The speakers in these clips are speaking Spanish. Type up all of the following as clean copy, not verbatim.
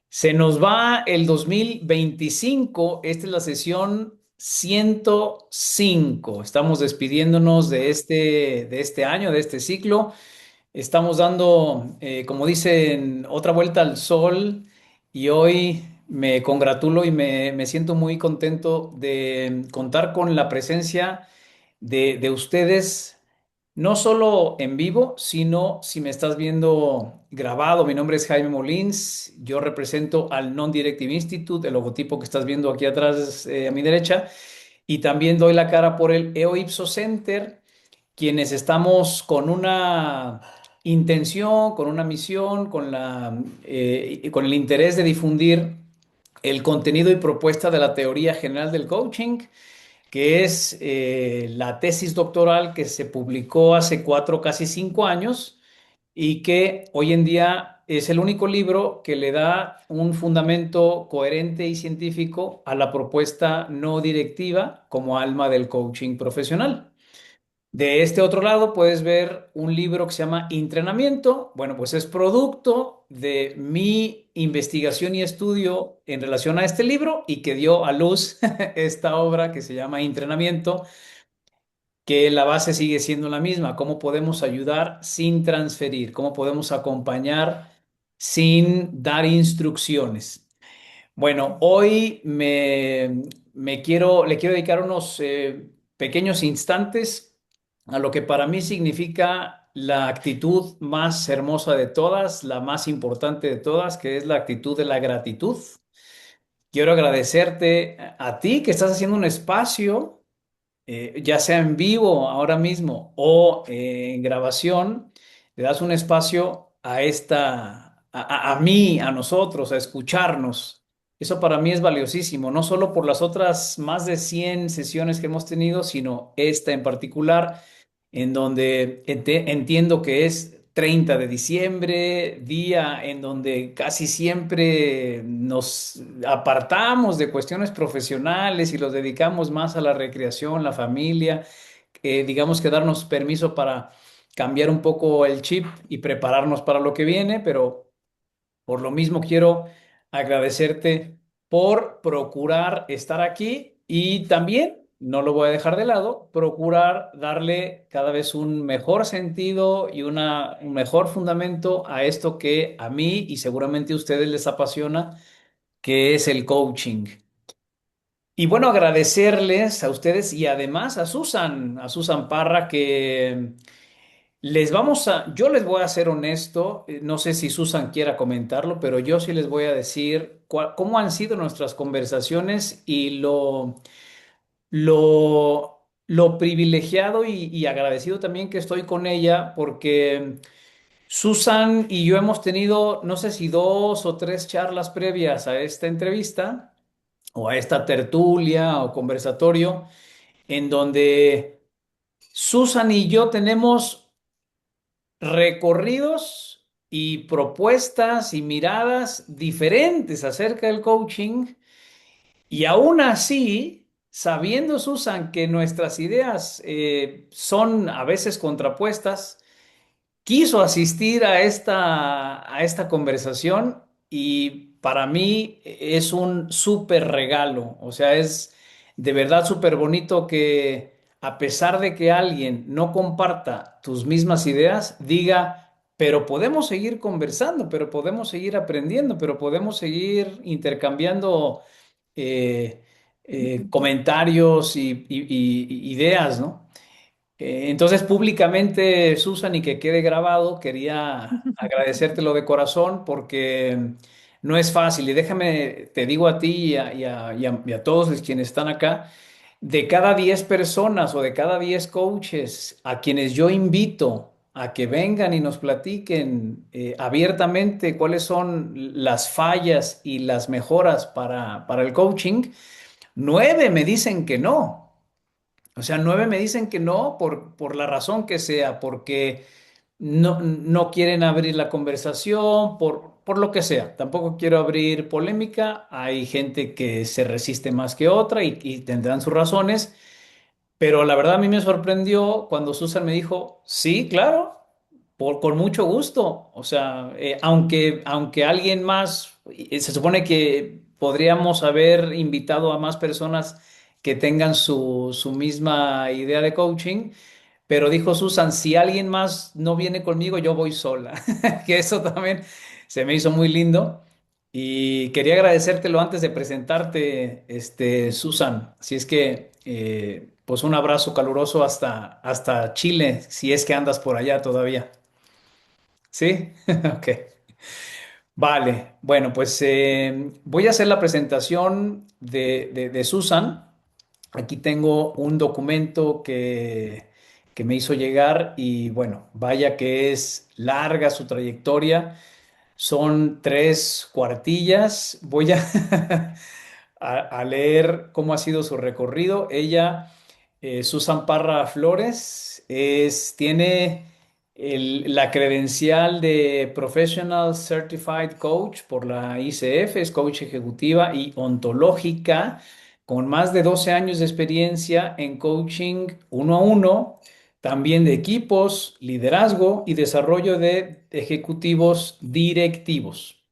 Se nos va el 2025. Esta es la sesión 105. Estamos despidiéndonos de este año, de este ciclo. Estamos dando, como dicen, otra vuelta al sol y hoy me congratulo y me siento muy contento de contar con la presencia de ustedes, no solo en vivo, sino si me estás viendo grabado. Mi nombre es Jaime Molins, yo represento al Non-Directive Institute, el logotipo que estás viendo aquí atrás a mi derecha, y también doy la cara por el EO Ipso Center, quienes estamos con una intención, con una misión, con el interés de difundir el contenido y propuesta de la teoría general del coaching, que es la tesis doctoral que se publicó hace 4, casi 5 años, y que hoy en día es el único libro que le da un fundamento coherente y científico a la propuesta no directiva como alma del coaching profesional. De este otro lado puedes ver un libro que se llama Entrenamiento. Bueno, pues es producto de mi investigación y estudio en relación a este libro y que dio a luz esta obra que se llama Entrenamiento, que la base sigue siendo la misma: cómo podemos ayudar sin transferir, cómo podemos acompañar sin dar instrucciones. Bueno, hoy le quiero dedicar unos pequeños instantes a lo que para mí significa la actitud más hermosa de todas, la más importante de todas, que es la actitud de la gratitud. Quiero agradecerte a ti que estás haciendo un espacio, ya sea en vivo ahora mismo o en grabación. Le das un espacio a mí, a nosotros, a escucharnos. Eso para mí es valiosísimo, no solo por las otras más de 100 sesiones que hemos tenido, sino esta en particular, en donde entiendo que es 30 de diciembre, día en donde casi siempre nos apartamos de cuestiones profesionales y los dedicamos más a la recreación, la familia, digamos que darnos permiso para cambiar un poco el chip y prepararnos para lo que viene, pero por lo mismo quiero agradecerte por procurar estar aquí y también, no lo voy a dejar de lado, procurar darle cada vez un mejor sentido y un mejor fundamento a esto que a mí y seguramente a ustedes les apasiona, que es el coaching. Y bueno, agradecerles a ustedes y además a Susan Parra, que yo les voy a ser honesto, no sé si Susan quiera comentarlo, pero yo sí les voy a decir cómo han sido nuestras conversaciones y lo privilegiado y agradecido también que estoy con ella, porque Susan y yo hemos tenido, no sé si 2 o 3 charlas previas a esta entrevista o a esta tertulia o conversatorio, en donde Susan y yo tenemos recorridos y propuestas y miradas diferentes acerca del coaching, y aún así, sabiendo, Susan, que nuestras ideas son a veces contrapuestas, quiso asistir a esta conversación, y para mí es un súper regalo. O sea, es de verdad súper bonito que, a pesar de que alguien no comparta tus mismas ideas, diga, pero podemos seguir conversando, pero podemos seguir aprendiendo, pero podemos seguir intercambiando eh, comentarios y ideas, ¿no? Entonces, públicamente, Susan, y que quede grabado, quería agradecértelo de corazón, porque no es fácil. Y déjame, te digo a ti y a todos los quienes están acá, de cada 10 personas o de cada 10 coaches a quienes yo invito a que vengan y nos platiquen abiertamente cuáles son las fallas y las mejoras para el coaching, 9 me dicen que no. O sea, 9 me dicen que no por la razón que sea, porque no quieren abrir la conversación, por lo que sea. Tampoco quiero abrir polémica. Hay gente que se resiste más que otra y tendrán sus razones, pero la verdad a mí me sorprendió cuando Susan me dijo, sí, claro, con mucho gusto. O sea, aunque alguien más se supone que podríamos haber invitado a más personas que tengan su misma idea de coaching, pero dijo Susan, si alguien más no viene conmigo, yo voy sola. Que eso también se me hizo muy lindo. Y quería agradecértelo antes de presentarte, Susan. Así es que, pues un abrazo caluroso hasta Chile, si es que andas por allá todavía. ¿Sí? Ok. Vale, bueno, pues voy a hacer la presentación de Susan. Aquí tengo un documento que me hizo llegar y bueno, vaya que es larga su trayectoria. Son 3 cuartillas. Voy a leer cómo ha sido su recorrido. Ella, Susan Parra Flores, tiene la credencial de Professional Certified Coach por la ICF, es coach ejecutiva y ontológica, con más de 12 años de experiencia en coaching uno a uno, también de equipos, liderazgo y desarrollo de ejecutivos directivos.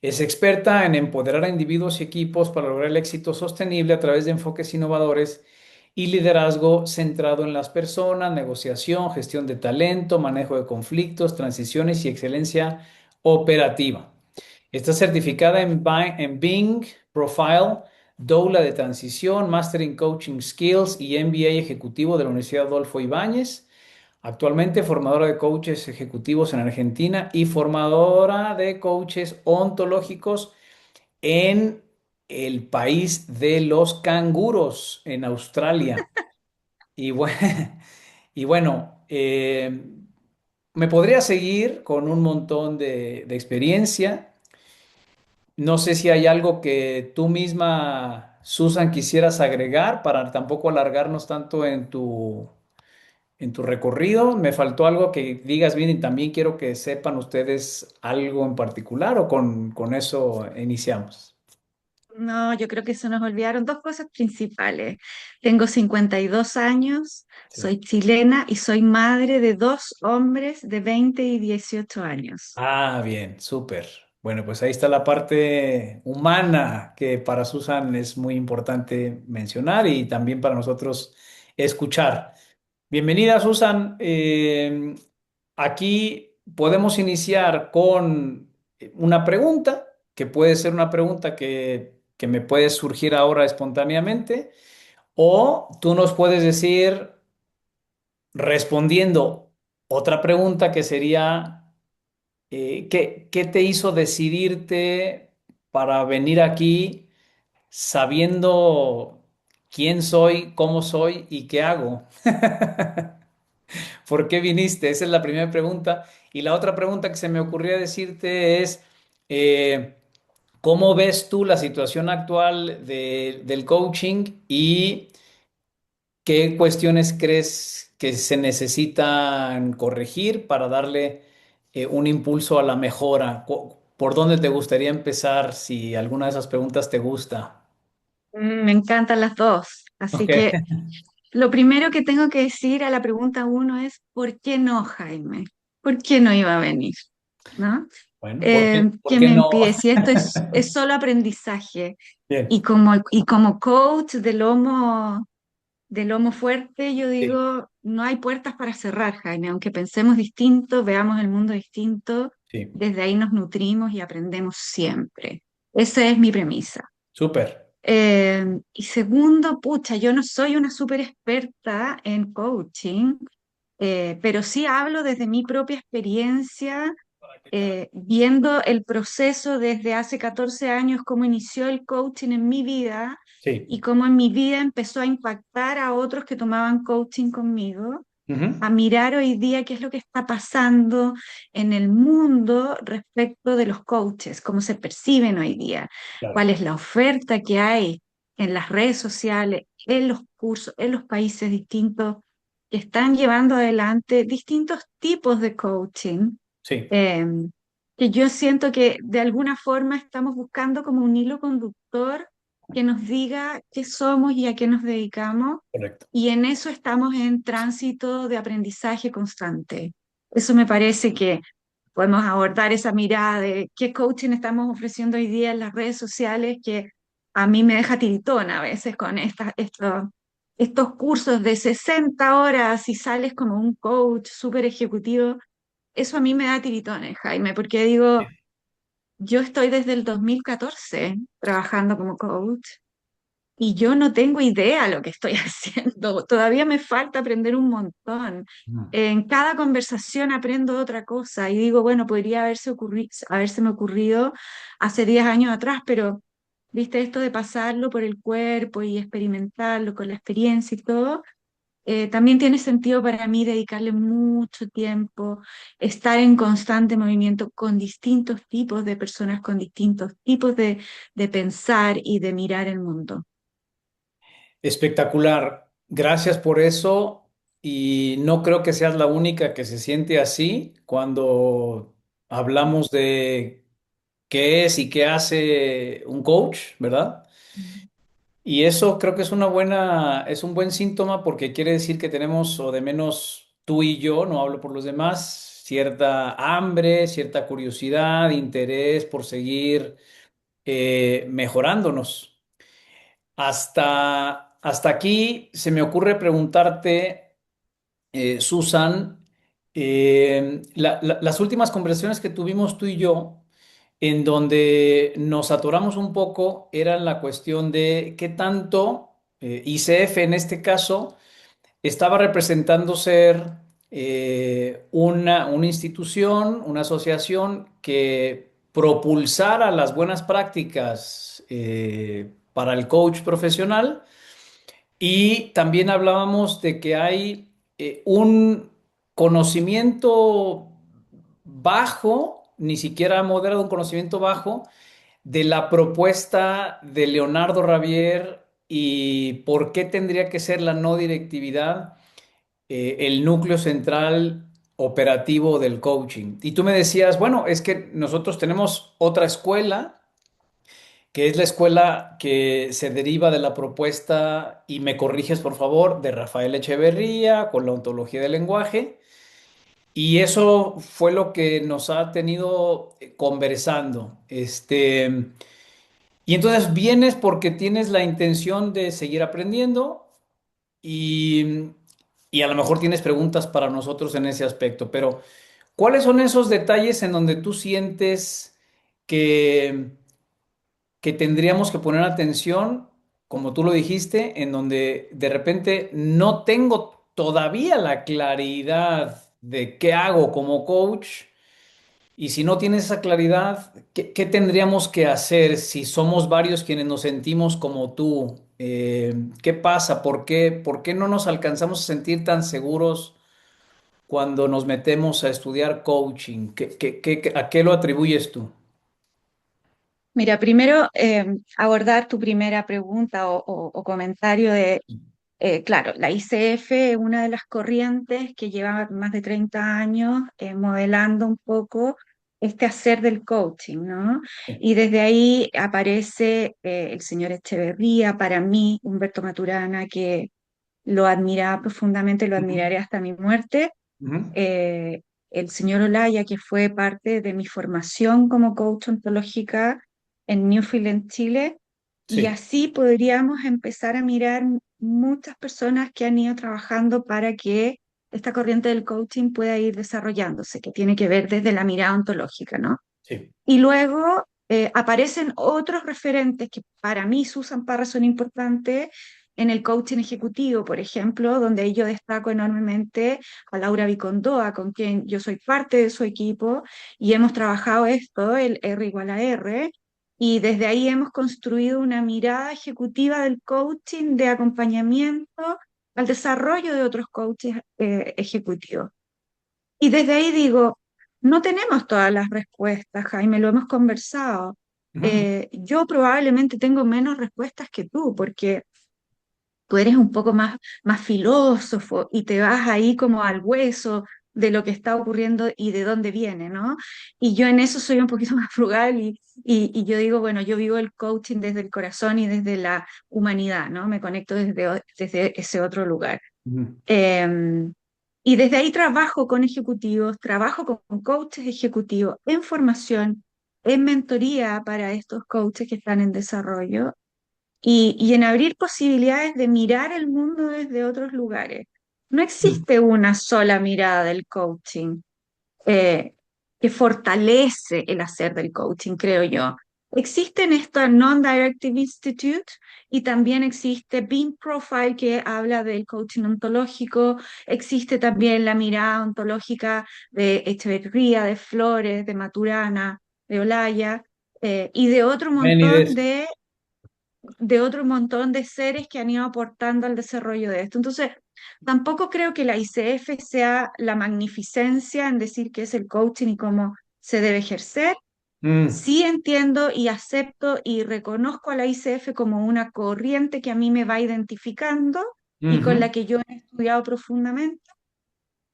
Es experta en empoderar a individuos y equipos para lograr el éxito sostenible a través de enfoques innovadores y liderazgo centrado en las personas, negociación, gestión de talento, manejo de conflictos, transiciones y excelencia operativa. Está certificada en Bing Profile, Doula de Transición, Master in Coaching Skills y MBA Ejecutivo de la Universidad Adolfo Ibáñez. Actualmente formadora de coaches ejecutivos en Argentina y formadora de coaches ontológicos en el país de los canguros, en Australia. Y bueno, y bueno, me podría seguir con un montón de experiencia. No sé si hay algo que tú misma, Susan, quisieras agregar para tampoco alargarnos tanto en tu recorrido. ¿Me faltó algo que digas bien y también quiero que sepan ustedes algo en particular o con eso iniciamos? No, yo creo que se nos olvidaron dos cosas principales. Tengo 52 años, Sí. soy chilena y soy madre de dos hombres de 20 y 18 años. Ah, bien, súper. Bueno, pues ahí está la parte humana que para Susan es muy importante mencionar y también para nosotros escuchar. Bienvenida, Susan. Aquí podemos iniciar con una pregunta, que puede ser una pregunta que me puede surgir ahora espontáneamente, o tú nos puedes decir respondiendo otra pregunta que sería, ¿qué te hizo decidirte para venir aquí sabiendo quién soy, cómo soy y qué hago? ¿Por qué viniste? Esa es la primera pregunta. Y la otra pregunta que se me ocurría decirte es, eh, ¿cómo ves tú la situación actual del coaching y qué cuestiones crees que se necesitan corregir para darle un impulso a la mejora? ¿Por dónde te gustaría empezar si alguna de esas preguntas te gusta? Me encantan las dos. Ok, Así que lo primero que tengo que decir a la pregunta uno es, ¿por qué no, Jaime? ¿Por qué no iba a venir? ¿No? bueno, ¿por ¿Qué qué me no? impide? Si esto es solo aprendizaje Bien, y como coach de lomo fuerte, yo sí, digo, no hay puertas para cerrar, Jaime, aunque pensemos distinto, veamos el mundo distinto, sí, desde ahí nos nutrimos y aprendemos siempre. Esa es mi premisa. súper. Y segundo, pucha, yo no soy una súper experta en coaching, pero sí hablo desde mi propia experiencia, viendo el proceso desde hace 14 años, cómo inició el coaching en mi vida Sí. y cómo en mi vida empezó a impactar a otros que tomaban coaching conmigo, Ujú, a mirar hoy día qué es lo que está pasando en el mundo respecto de los coaches, cómo se perciben hoy día, claro, cuál es la oferta que hay en las redes sociales, en los cursos, en los países distintos que están llevando adelante distintos tipos de coaching, sí, eh, que yo siento que de alguna forma estamos buscando como un hilo conductor que nos diga qué somos y a qué nos dedicamos, correcto. y en eso estamos en tránsito de aprendizaje constante. Eso me parece que podemos abordar esa mirada de qué coaching estamos ofreciendo hoy día en las redes sociales que a mí me deja tiritona a veces con estos cursos de 60 horas y sales como un coach súper ejecutivo. Eso a mí me da tiritones, Jaime, porque digo, yo estoy desde el 2014 trabajando como coach y yo no tengo idea lo que estoy haciendo. Todavía me falta aprender un montón. Ujú. En cada conversación aprendo otra cosa y digo, bueno, podría habérseme ocurrido hace 10 años atrás, pero viste esto de pasarlo por el cuerpo y experimentarlo con la experiencia y todo. También tiene sentido para mí dedicarle mucho tiempo, estar en constante movimiento con distintos tipos de personas, con distintos tipos de pensar y de mirar el mundo. Espectacular. Gracias por eso. Y no creo que seas la única que se siente así cuando hablamos de qué es y qué hace un coach, ¿verdad? Y eso creo que es un buen síntoma porque quiere decir que tenemos, o de menos tú y yo, no hablo por los demás, cierta hambre, cierta curiosidad, interés por seguir mejorándonos. Hasta aquí se me ocurre preguntarte, Susan, las últimas conversaciones que tuvimos tú y yo, en donde nos atoramos un poco, era la cuestión de qué tanto ICF en este caso estaba representando ser una institución, una asociación que propulsara las buenas prácticas para el coach profesional y también hablábamos de que hay un conocimiento bajo, ni siquiera moderado, un conocimiento bajo de la propuesta de Leonardo Ravier y por qué tendría que ser la no directividad el núcleo central operativo del coaching. Y tú me decías, bueno, es que nosotros tenemos otra escuela que es la escuela que se deriva de la propuesta, y me corriges por favor, de Rafael Echeverría con la ontología del lenguaje. Y eso fue lo que nos ha tenido conversando. Y entonces vienes porque tienes la intención de seguir aprendiendo y, y a lo mejor tienes preguntas para nosotros en ese aspecto, pero ¿cuáles son esos detalles en donde tú sientes que que tendríamos que poner atención, como tú lo dijiste, en donde de repente no tengo todavía la claridad de qué hago como coach? Y si no tienes esa claridad, ¿qué tendríamos que hacer si somos varios quienes nos sentimos como tú? ¿Qué pasa? Por qué no nos alcanzamos a sentir tan seguros cuando nos metemos a estudiar coaching? ¿A qué lo atribuyes tú? Mira, primero abordar tu primera pregunta o comentario de, claro, la ICF es una de las corrientes que lleva más de 30 años modelando un poco este hacer del coaching, ¿no? Y desde ahí aparece el señor Echeverría, para mí, Humberto Maturana, que lo admiraba profundamente, lo Ujú, admiraré hasta mi muerte, ujú. eh, el señor Olaya, que fue parte de mi formación como coach ontológica en Newfield, en Chile, y Sí, así podríamos empezar a mirar muchas personas que han ido trabajando para que esta corriente del coaching pueda ir desarrollándose, que tiene que ver desde la mirada ontológica, ¿no? sí. Y luego aparecen otros referentes que para mí, Susan Parra, son importantes en el coaching ejecutivo, por ejemplo, donde yo destaco enormemente a Laura Vicondoa, con quien yo soy parte de su equipo, y hemos trabajado esto, el R igual a R, y desde ahí hemos construido una mirada ejecutiva del coaching de acompañamiento al desarrollo de otros coaches ejecutivos. Y desde ahí digo, no tenemos todas las respuestas, Jaime, lo hemos conversado. Ujú. Yo probablemente tengo menos respuestas que tú, porque tú eres un poco más filósofo y te vas ahí como al hueso de lo que está ocurriendo y de dónde viene, ¿no? Y yo en eso soy un poquito más frugal y yo digo, bueno, yo vivo el coaching desde el corazón y desde la humanidad, ¿no? Me conecto desde ese otro lugar. Ujú. Eh, Y desde ahí trabajo con ejecutivos, trabajo con coaches ejecutivos en formación, en mentoría para estos coaches que están en desarrollo y en abrir posibilidades de mirar el mundo desde otros lugares. No Mm. existe una sola mirada del coaching eh, que fortalece el hacer del coaching, creo yo. Existen estas Non-Directive Institute y también existe Beam Profile que habla del coaching ontológico, existe también la mirada ontológica de Echeverría, de Flores, de Maturana, de Olaya y Menides. de otro montón de seres que han ido aportando al desarrollo de esto. Entonces, tampoco creo que la ICF sea la magnificencia en decir qué es el coaching y cómo se debe ejercer. Mm, Sí entiendo y acepto y reconozco a la ICF como una corriente que a mí me va identificando y con ujú, la que yo he estudiado profundamente.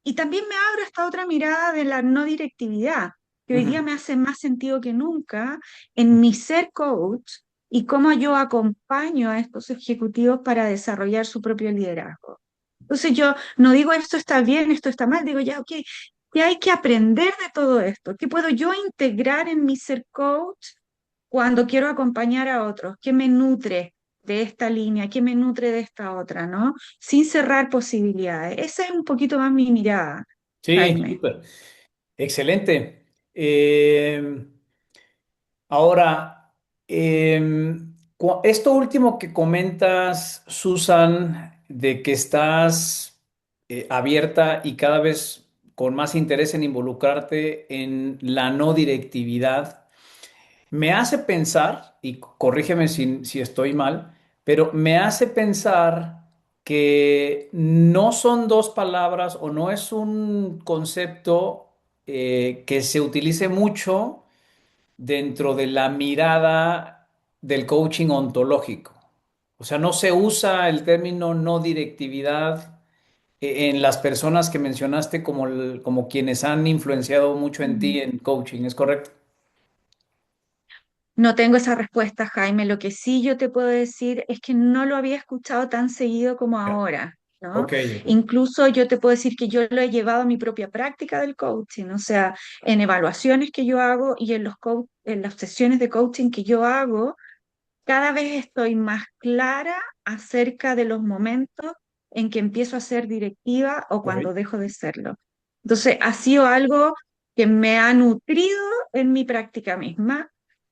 Y también me abro esta otra mirada de la no directividad, que hoy día ujú. me hace más sentido que nunca en mi ser coach y cómo yo acompaño a estos ejecutivos para desarrollar su propio liderazgo. Entonces yo no digo esto está bien, esto está mal, digo ya, ok, ¿qué hay que aprender de todo esto? ¿Qué puedo yo integrar en mi ser coach cuando quiero acompañar a otros? ¿Qué me nutre de esta línea? ¿Qué me nutre de esta otra? ¿No? Sin cerrar posibilidades. Esa es un poquito más mi mirada, Sí, Jaime. súper. Excelente. Ahora, esto último que comentas, Susan, de que estás abierta y cada vez con más interés en involucrarte en la no directividad, me hace pensar, y corrígeme si estoy mal, pero me hace pensar que no son dos palabras o no es un concepto que se utilice mucho dentro de la mirada del coaching ontológico. O sea, no se usa el término no directividad en las personas que mencionaste como, como quienes han influenciado mucho en Mm. ti en coaching, ¿es correcto? No tengo esa respuesta, Jaime. Lo que sí yo te puedo decir es que no lo había escuchado tan seguido como Ya. ahora, ¿no? Ok, ok. Incluso yo te puedo decir que yo lo he llevado a mi propia práctica del coaching, o sea, en evaluaciones que yo hago y en en las sesiones de coaching que yo hago, cada vez estoy más clara acerca de los momentos en que empiezo a ser directiva o Ok, cuando dejo de serlo. Entonces, ha sido algo que me ha nutrido en mi práctica misma,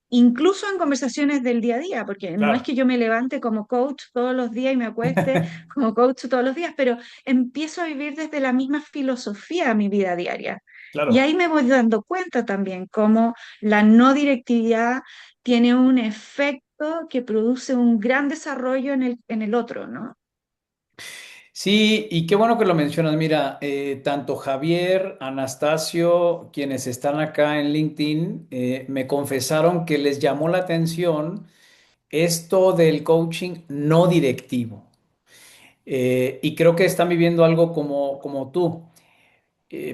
incluso en conversaciones del día a día, porque no es claro. que yo me levante como coach todos los días y me acueste como coach todos los días, pero empiezo a vivir desde la misma filosofía mi vida diaria. Y Claro. ahí me voy dando cuenta también cómo la no directividad tiene un efecto que produce un gran desarrollo en el otro, ¿no? Sí, y qué bueno que lo mencionas. Mira, tanto Javier, Anastasio, quienes están acá en LinkedIn, me confesaron que les llamó la atención esto del coaching no directivo. Y creo que están viviendo algo como tú.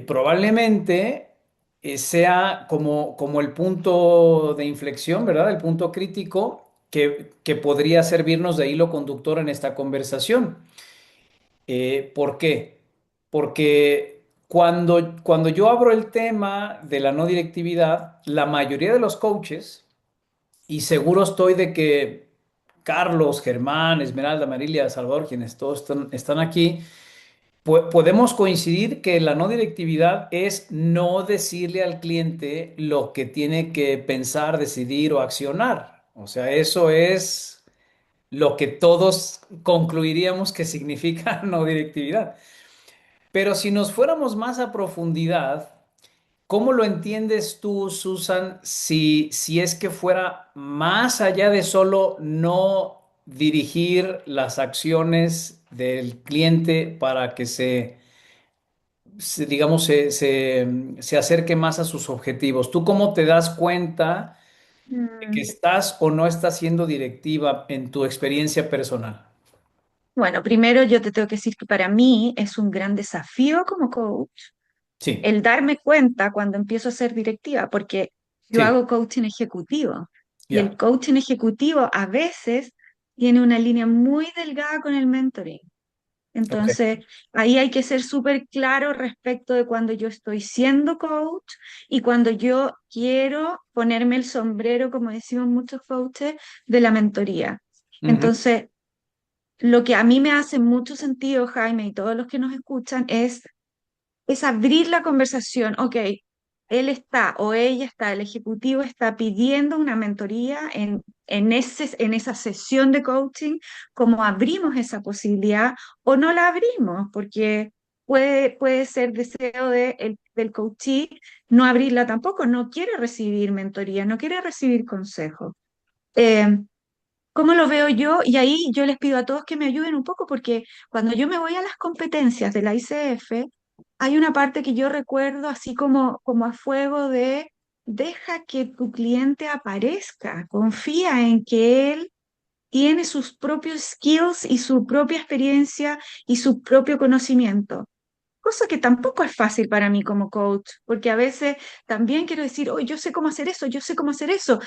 Probablemente sea como el punto de inflexión, ¿verdad? El punto crítico que podría servirnos de hilo conductor en esta conversación. ¿Por qué? Porque cuando yo abro el tema de la no directividad, la mayoría de los coaches, y seguro estoy de que Carlos, Germán, Esmeralda, Marilia, Salvador, quienes todos están aquí, podemos coincidir que la no directividad es no decirle al cliente lo que tiene que pensar, decidir o accionar. O sea, eso es lo que todos concluiríamos que significa no directividad. Pero si nos fuéramos más a profundidad, ¿cómo lo entiendes tú, Susan, si es que fuera más allá de solo no dirigir las acciones del cliente para que digamos, se acerque más a sus objetivos? ¿Tú cómo te das cuenta de que Mm. estás o no estás siendo directiva en tu experiencia personal? Bueno, primero yo te tengo que decir que para mí es un gran desafío como coach Sí, el darme cuenta cuando empiezo a ser directiva, porque yo sí, hago coaching ejecutivo y el ya. coaching ejecutivo a veces tiene una línea muy delgada con el mentoring. Ok. Entonces, ahí hay que ser súper claro respecto de cuando yo estoy siendo coach y cuando yo quiero ponerme el sombrero, como decimos muchos coaches, de la mentoría. Ujú. Entonces, lo que a mí me hace mucho sentido, Jaime, y todos los que nos escuchan, es abrir la conversación. Ok, él está o ella está, el ejecutivo está pidiendo una mentoría en esa sesión de coaching, ¿cómo abrimos esa posibilidad o no la abrimos? Porque puede ser deseo del coachee no abrirla tampoco, no quiere recibir mentoría, no quiere recibir consejo. Eh, ¿Cómo lo veo yo? Y ahí yo les pido a todos que me ayuden un poco porque cuando yo me voy a las competencias de la ICF, hay una parte que yo recuerdo así como a fuego de deja que tu cliente aparezca, confía en que él tiene sus propios skills y su propia experiencia y su propio conocimiento. Cosa que tampoco es fácil para mí como coach, porque a veces también quiero decir, oh, yo sé cómo hacer eso, yo sé cómo hacer eso,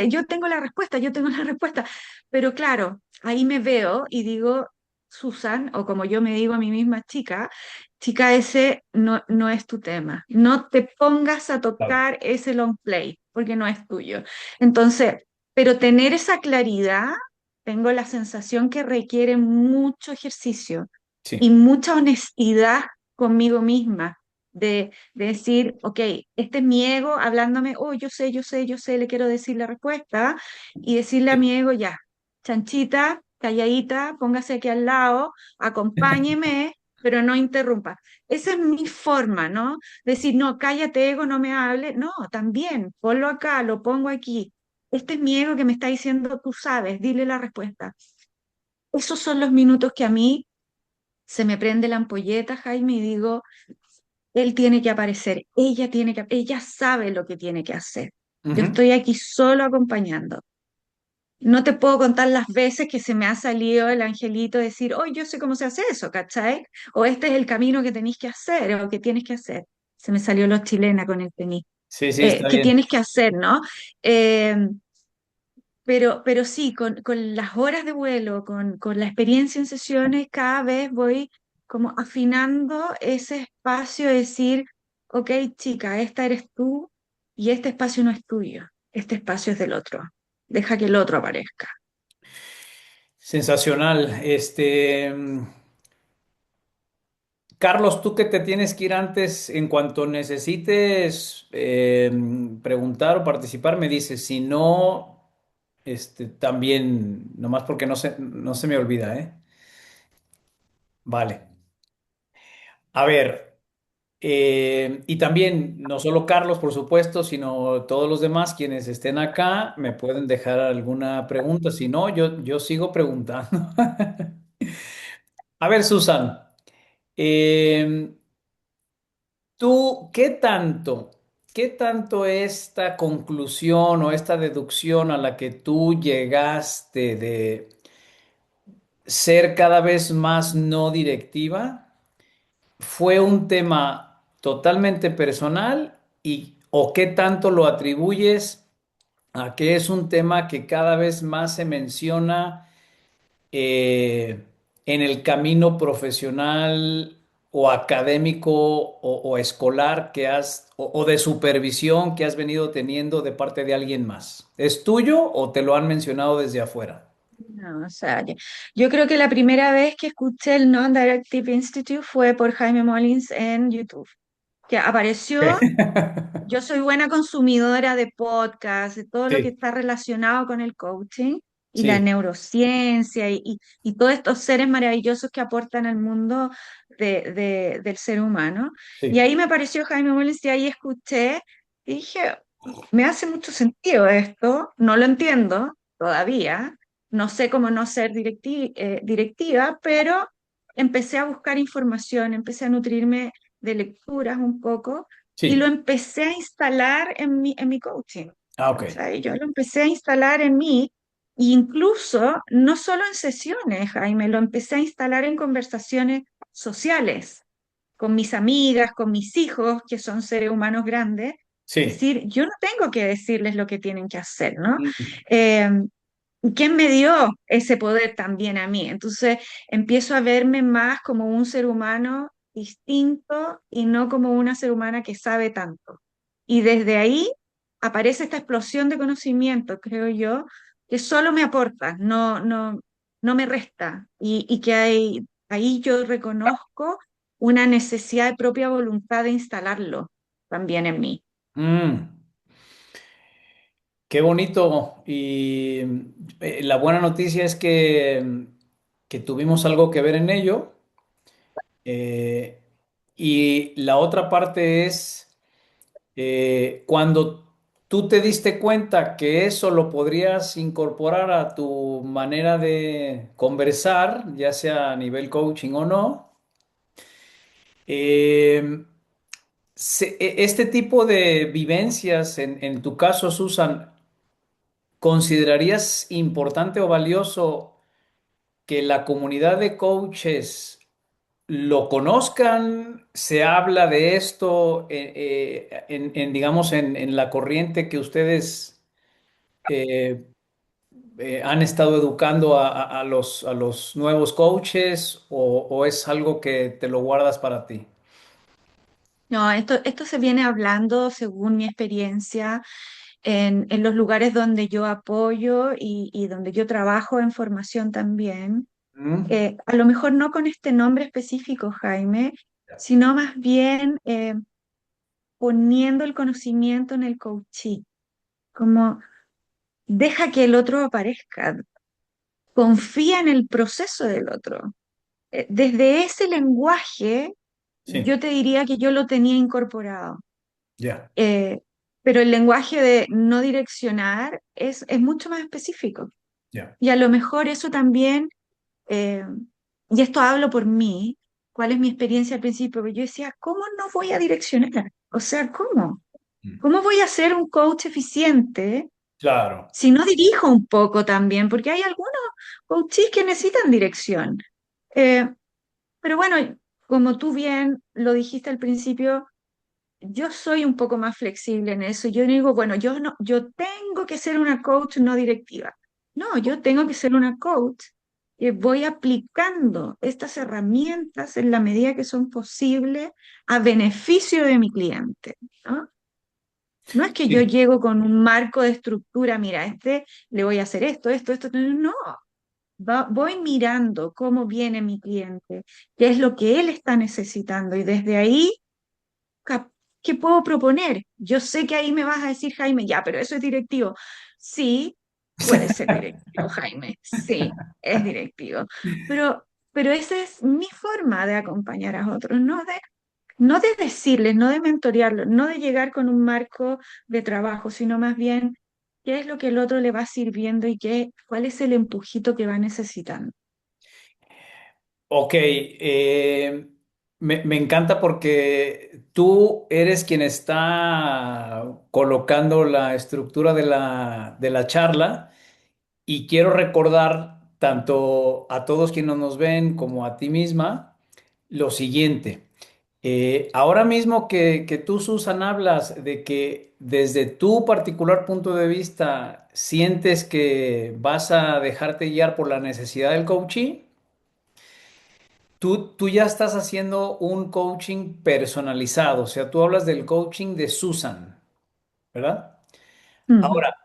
yo tengo la respuesta, yo tengo la respuesta. Pero claro, ahí me veo y digo, Susan, o como yo me digo a mí misma, chica, ese no es tu tema. No te pongas a Claro. tocar ese long play, porque no es tuyo. Entonces, pero tener esa claridad, tengo la sensación que requiere mucho ejercicio y Sí. mucha honestidad conmigo misma, de decir, ok, este es mi ego hablándome, oh, yo sé, le quiero decir la respuesta, y decirle a Sí. mi ego, ya, chanchita, calladita, póngase aquí al lado, acompáñeme, pero no interrumpa. Esa es mi forma, ¿no? Decir, no, cállate, ego, no me hable. No, también, ponlo acá, lo pongo aquí. Este es mi ego que me está diciendo, tú sabes, dile la respuesta. Esos son los minutos que a mí se me prende la ampolleta, Jaime, y digo, él tiene que aparecer, ella sabe lo que tiene que hacer. Yo Ujú. estoy aquí solo acompañando. No te puedo contar las veces que se me ha salido el angelito decir, oh, yo sé cómo se hace eso, ¿cachai? O este es el camino que tenéis que hacer o que tienes que hacer. Se me salió los chilena con el tenis. Sí, sí, está Que bien. tienes que hacer, ¿no? Eh, pero sí, con las horas de vuelo, con la experiencia en sesiones, cada vez voy como afinando ese espacio de decir, ok, chica, esta eres tú y este espacio no es tuyo, este espacio es del otro. Deja que el otro aparezca. Sensacional. Carlos, tú que te tienes que ir antes, en cuanto necesites preguntar o participar, me dices. Si no, también, nomás porque no se me olvida, ¿eh? Vale. A ver, y también, no solo Carlos, por supuesto, sino todos los demás quienes estén acá, me pueden dejar alguna pregunta. Si no, yo sigo preguntando. A ver, Susan. em, ¿Tú qué tanto esta conclusión o esta deducción a la que tú llegaste de ser cada vez más no directiva fue un tema totalmente personal o qué tanto lo atribuyes a que es un tema que cada vez más se menciona en el camino profesional o académico o escolar o de supervisión que has venido teniendo de parte de alguien más? ¿Es tuyo o te lo han mencionado desde afuera? No, o sea, yo creo que la primera vez que escuché el Non-Directive Institute fue por Jaime Mullins en YouTube, que apareció. Yo soy buena consumidora de podcasts, de todo lo que Sí, está relacionado con el coaching y la sí, neurociencia y todos estos seres maravillosos que aportan al mundo del ser humano. Y sí. ahí me apareció Jaime Mullins y ahí escuché y dije, me hace mucho sentido esto, no lo entiendo todavía, no sé cómo no ser directiva, pero empecé a buscar información, empecé a nutrirme de lecturas un poco y lo Sí. empecé a instalar en mi coaching. Ah, ok. ¿Cachai? Yo lo empecé a instalar en mí, e incluso no solo en sesiones, Jaime, lo empecé a instalar en conversaciones sociales, con mis amigas, con mis hijos, que son seres humanos grandes. Es Sí. decir, yo no tengo que decirles lo que tienen que hacer, ¿no? Mm. Eh, ¿quién me dio ese poder también a mí? Entonces empiezo a verme más como un ser humano distinto y no como una ser humana que sabe tanto. Y desde ahí aparece esta explosión de conocimiento, creo yo, que solo me aporta, no me resta. Y que ahí yo reconozco una necesidad de propia voluntad de instalarlo también en mí. Mm, qué bonito. Y la buena noticia es que tuvimos algo que ver en ello. Eh, y la otra parte es cuando tú te diste cuenta que eso lo podrías incorporar a tu manera de conversar, ya sea a nivel coaching o no. eh, este tipo de vivencias, en tu caso, Susan, ¿considerarías importante o valioso que la comunidad de coaches lo conozcan? ¿Se habla de esto digamos, en la corriente que ustedes eh, han estado educando a los nuevos coaches o es algo que te lo guardas para ti? No, esto se viene hablando según mi experiencia en los lugares donde yo apoyo y donde yo trabajo en formación también. ¿Mm? A lo mejor no con este nombre específico, Jaime, sino más bien poniendo el conocimiento en el coaching, como deja que el otro aparezca, confía en el proceso del otro. Desde ese lenguaje, Sí, yo te diría que yo lo tenía incorporado. ya, Eh, pero el lenguaje de no direccionar es mucho más específico. ya. Y a lo mejor eso también, eh, y esto hablo por mí, cuál es mi experiencia al principio, que yo decía, ¿cómo no voy a direccionar? O sea, ¿cómo? Mm. ¿Cómo voy a ser un coach eficiente Claro. si no dirijo un poco también? Porque hay algunos coaches que necesitan dirección. Eh, pero bueno, como tú bien lo dijiste al principio, yo soy un poco más flexible en eso. Yo digo, bueno, yo no, yo tengo que ser una coach no directiva. No, yo tengo que ser una coach que voy aplicando estas herramientas en la medida que son posibles a beneficio de mi cliente, ¿no? No es que yo Sí. llego con un marco de estructura, mira, le voy a hacer esto, no, voy mirando cómo viene mi cliente, qué es lo que él está necesitando y desde ahí cap- ¿qué puedo proponer? Yo sé que ahí me vas a decir, Jaime, ya, pero eso es directivo. Sí, puede ser directivo, Jaime, sí, es directivo. Pero esa es mi forma de acompañar a otros, no de decirles, no de mentorearlos, no de llegar con un marco de trabajo, sino más bien qué es lo que el otro le va sirviendo y cuál es el empujito que va necesitando. Ok, me encanta porque tú eres quien está colocando la estructura de la charla y quiero recordar tanto a todos quienes nos ven como a ti misma lo siguiente. Ahora mismo que tú, Susan, hablas de que desde tu particular punto de vista sientes que vas a dejarte guiar por la necesidad del coaching. Tú ya estás haciendo un coaching personalizado, o sea, tú hablas del coaching de Susan, ¿verdad? Mm. Ahora,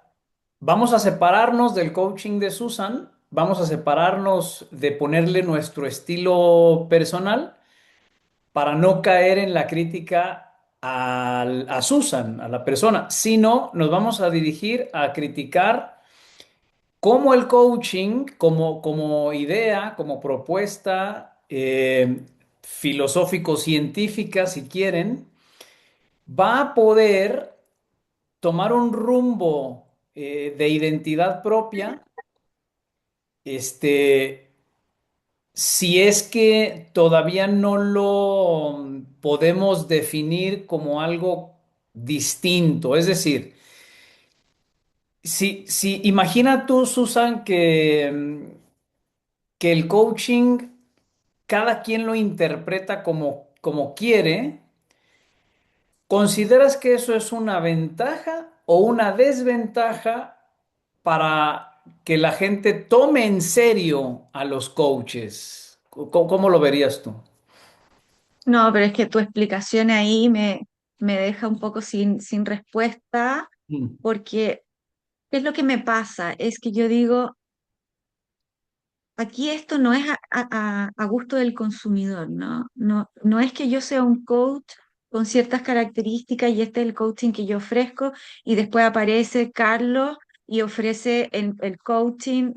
vamos a separarnos del coaching de Susan, vamos a separarnos de ponerle nuestro estilo personal para no caer en la crítica a Susan, a la persona, sino nos vamos a dirigir a criticar cómo el coaching, como idea, como propuesta filosófico-científica, si quieren, va a poder tomar un rumbo de identidad propia, este, si es que todavía no lo podemos definir como algo distinto. Es decir, si imagina tú, Susan, que el coaching cada quien lo interpreta como quiere. ¿Consideras que eso es una ventaja o una desventaja para que la gente tome en serio a los coaches? ¿Cómo lo verías tú? No, pero es que tu explicación ahí me deja un poco sin respuesta, Mm. porque ¿qué es lo que me pasa? Es que yo digo, aquí esto no es a gusto del consumidor, ¿no? No, no es que yo sea un coach con ciertas características y este es el coaching que yo ofrezco y después aparece Carlos y ofrece el coaching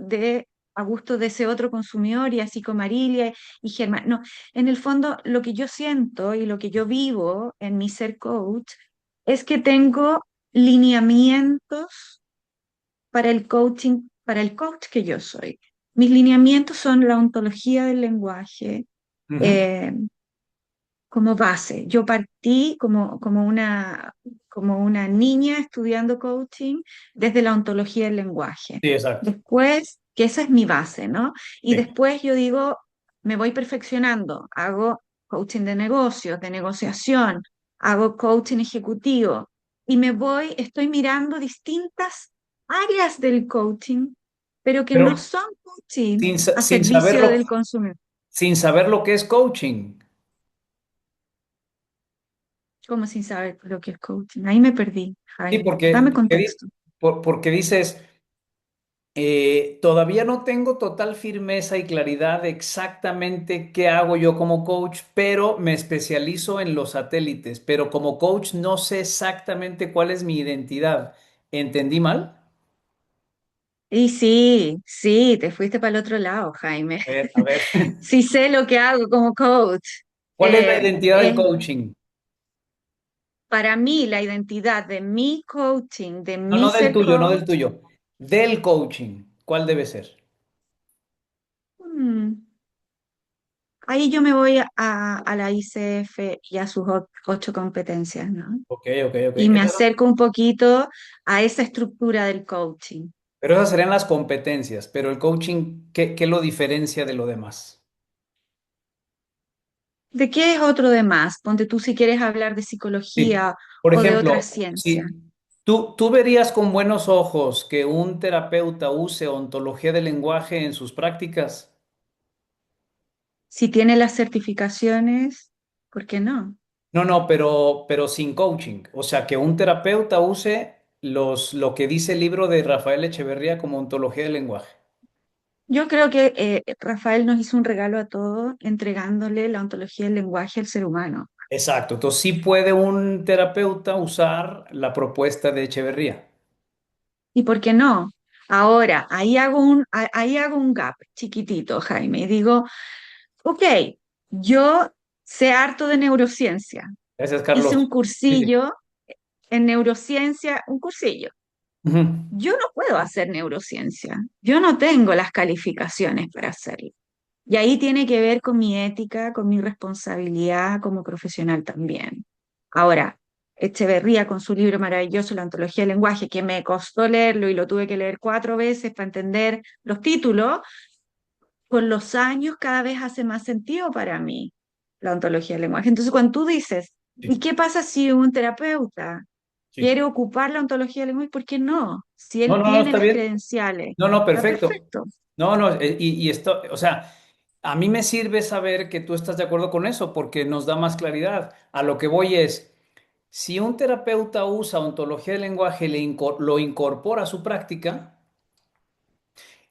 a gusto de ese otro consumidor y así como Marilia y Germán. No, en el fondo lo que yo siento y lo que yo vivo en mi ser coach es que tengo lineamientos para el coaching, para el coach que yo soy. Mis lineamientos son la ontología del lenguaje Ujú. eh, como base. Yo partí como una niña estudiando coaching desde la ontología del lenguaje. Sí, exacto. Después, que esa es mi base, ¿no? Y Sí. después yo digo, me voy perfeccionando, hago coaching de negocios, de negociación, hago coaching ejecutivo y estoy mirando distintas áreas del coaching, pero que no Pero son coaching sin, a sin servicio saberlo, del consumidor. sin saber lo que es coaching. Como sin saber lo que es coaching. Ahí me perdí, Sí, Jaime. Dame contexto. porque dices, todavía no tengo total firmeza y claridad de exactamente qué hago yo como coach, pero me especializo en los satélites, pero como coach no sé exactamente cuál es mi identidad. ¿Entendí mal? Y sí, sí, te fuiste para el otro lado, Jaime. A ver. Sí sé lo que hago como coach. ¿Cuál es la Eh, identidad del es coaching? para mí la identidad de mi coaching, de No, mi no del ser tuyo, no del coach. tuyo. Del coaching. ¿Cuál debe ser? mm, Ahí yo me voy a la ICF y a sus 8 competencias, ¿no? Ok, ok, ok. Y me acerco un poquito a esa estructura del coaching. Pero esas serían las competencias, pero el coaching, ¿qué lo diferencia de lo demás? ¿De qué es otro de más? Ponte tú si quieres hablar de Sí. psicología Por o de otra ejemplo, ciencia. si tú verías con buenos ojos que un terapeuta use ontología del lenguaje en sus prácticas. Si tiene las certificaciones, ¿por qué no? No, no, pero sin coaching. O sea, que un terapeuta use lo que dice el libro de Rafael Echeverría como ontología del lenguaje. Yo creo que Rafael nos hizo un regalo a todos entregándole la ontología del lenguaje al ser humano. Exacto. Entonces sí puede un terapeuta usar la propuesta de Echeverría. ¿Y por qué no? Ahora, ahí hago un gap chiquitito, Jaime, y digo, ok, yo sé harto de neurociencia, Gracias, hice un Carlos. Sí, sí. cursillo en neurociencia, un cursillo. Ujú. Yo no puedo hacer neurociencia, yo no tengo las calificaciones para hacerlo. Y ahí tiene que ver con mi ética, con mi responsabilidad como profesional también. Ahora, Echeverría con su libro maravilloso, La Antología del Lenguaje, que me costó leerlo y lo tuve que leer 4 veces para entender los títulos, con los años cada vez hace más sentido para mí la ontología del lenguaje. Entonces, cuando tú dices, ¿y Sí, qué pasa si un terapeuta sí. quiere ocupar la ontología del lenguaje? ¿Por qué no? Si No, él no, no, tiene está las bien. credenciales, No, no, está perfecto. perfecto. No, no, y esto, o sea, a mí me sirve saber que tú estás de acuerdo con eso porque nos da más claridad. A lo que voy es, si un terapeuta usa ontología del lenguaje y lo incorpora a su práctica,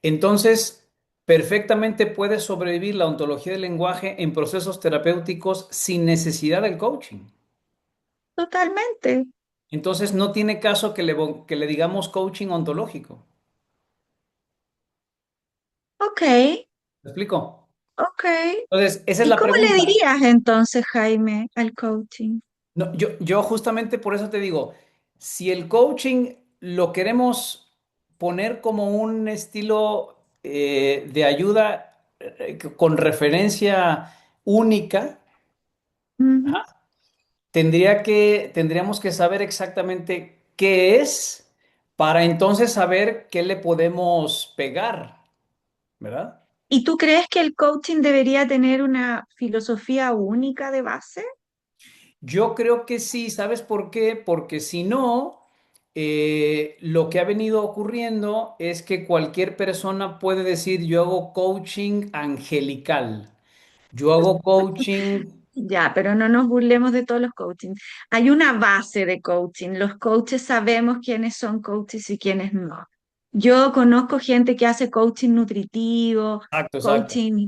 entonces perfectamente puede sobrevivir la ontología del lenguaje en procesos terapéuticos sin necesidad del coaching. Totalmente. Entonces no tiene caso que le digamos coaching ontológico. Ok, ¿Me explico? ok. Entonces, esa es ¿Y la cómo le pregunta. dirías entonces, Jaime, al coaching? No, yo justamente por eso te digo, si el coaching lo queremos poner como un estilo de ayuda con referencia única, Ujú. tendríamos que saber exactamente qué es para entonces saber qué le podemos pegar, ¿verdad? ¿Y tú crees que el coaching debería tener una filosofía única de base? Yo creo que sí, ¿sabes por qué? Porque si no, lo que ha venido ocurriendo es que cualquier persona puede decir, yo hago coaching angelical, yo hago coaching. Ya, pero no nos burlemos de todos los coaching. Hay una base de coaching. Los coaches sabemos quiénes son coaches y quiénes no. Yo conozco gente que hace coaching nutritivo, Exacto, exacto. coaching,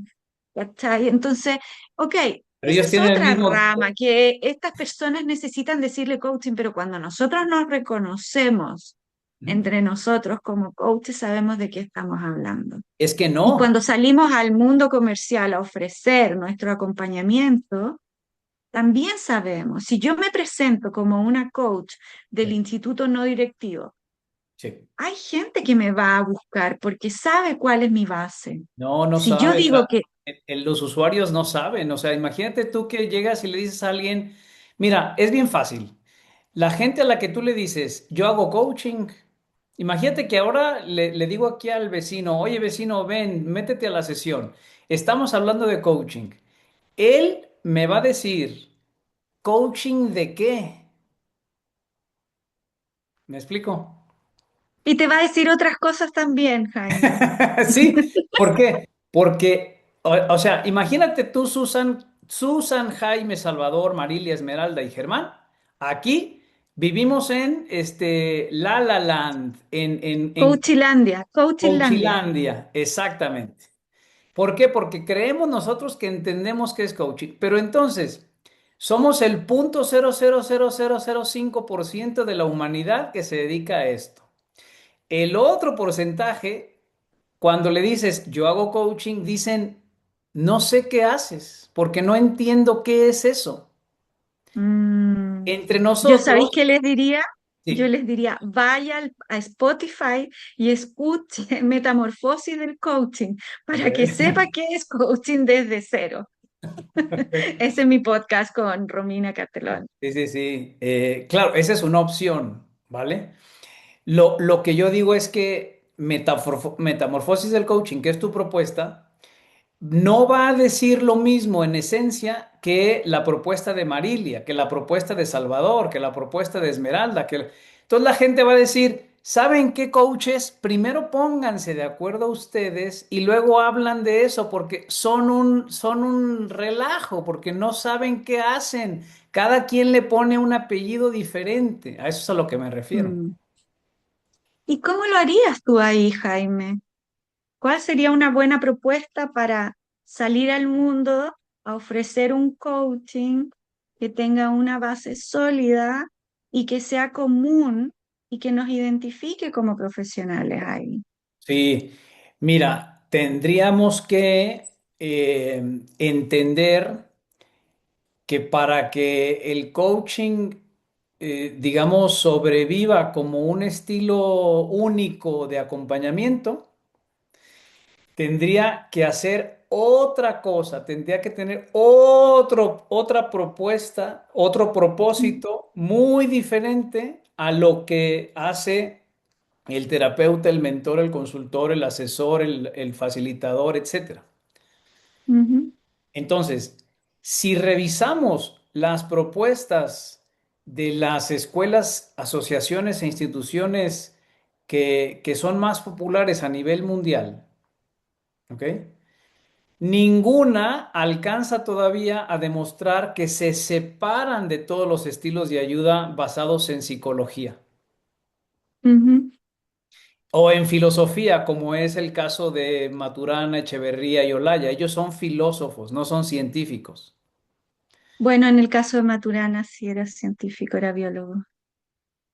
¿cachai? Entonces, ok, Pero esa ellos es tienen el otra mismo. rama que estas personas necesitan decirle coaching, pero cuando nosotros nos reconocemos Ujú. entre nosotros como coaches, sabemos de qué estamos hablando. Es que Y no. cuando salimos al mundo comercial a ofrecer nuestro acompañamiento, también sabemos, si yo me presento como una coach del instituto no directivo, Sí. hay gente que me va a buscar porque sabe cuál es mi base. No, no Si yo sabes. digo que, Los usuarios no saben. O sea, imagínate tú que llegas y le dices a alguien, mira, es bien fácil. La gente a la que tú le dices, yo hago coaching, imagínate que ahora le digo aquí al vecino, oye vecino, ven, métete a la sesión. Estamos hablando de coaching. Él me va a decir, ¿coaching de qué? ¿Me explico? y te va a decir otras cosas también, Jaime. Sí, ¿por qué? Porque, o sea, imagínate tú, Susan, Jaime, Salvador, Marilia, Esmeralda y Germán. Aquí vivimos en La La Land, en Coachilandia, Coachilandia. Coachilandia, exactamente. ¿Por qué? Porque creemos nosotros que entendemos qué es coaching, pero entonces somos el 0.000005% de la humanidad que se dedica a esto. El otro porcentaje, cuando le dices yo hago coaching, dicen no sé qué haces, porque no entiendo qué es eso. Mm, Entre ¿Yo sabéis qué nosotros, les diría? Yo sí. les diría, vaya a Spotify y escuche Metamorfosis del Coaching Ok. para que sepa qué es coaching desde cero. Ese es mi podcast con Romina Cartelón. Sí, sí, sí. Claro, esa es una opción, ¿vale? Lo que yo digo es que Metamorfosis del Coaching, que es tu propuesta, no va a decir lo mismo en esencia que la propuesta de Marilia, que la propuesta de Salvador, que la propuesta de Esmeralda. Entonces la gente va a decir, ¿saben qué, coaches? Primero pónganse de acuerdo ustedes y luego hablan de eso porque son un relajo, porque no saben qué hacen. Cada quien le pone un apellido diferente. A eso es a lo que me refiero. Mm. ¿Y cómo lo harías tú ahí, Jaime? ¿Cuál sería una buena propuesta para salir al mundo a ofrecer un coaching que tenga una base sólida y que sea común y que nos identifique como profesionales ahí? Sí, mira, tendríamos que entender que para que el coaching, digamos, sobreviva como un estilo único de acompañamiento, tendría que hacer otra cosa, tendría que tener otra propuesta, otro propósito muy diferente a lo que hace el terapeuta, el mentor, el consultor, el asesor, el facilitador, etcétera. Ujú, Entonces, si revisamos las propuestas de las escuelas, asociaciones e instituciones que son más populares a nivel mundial, ¿ok? Ninguna alcanza todavía a demostrar que se separan de todos los estilos de ayuda basados en psicología ujú. o en filosofía, como es el caso de Maturana, Echeverría y Olaya. Ellos son filósofos, no son científicos. Bueno, en el caso de Maturana sí era científico, era biólogo.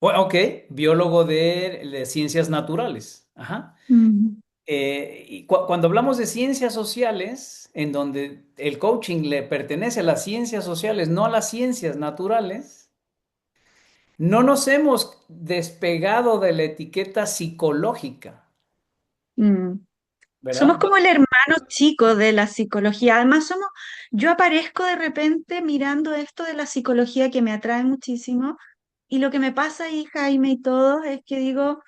Bueno, ok, biólogo de ciencias naturales. Ajá. Mm, Y cuando hablamos de ciencias sociales, en donde el coaching le pertenece a las ciencias sociales, no a las ciencias naturales, no nos hemos despegado de la etiqueta psicológica, mm. Somos ¿verdad? como el hermano chico de la psicología. Además, yo aparezco de repente mirando esto de la psicología que me atrae muchísimo. Y lo que me pasa ahí, Jaime y todos, es que digo,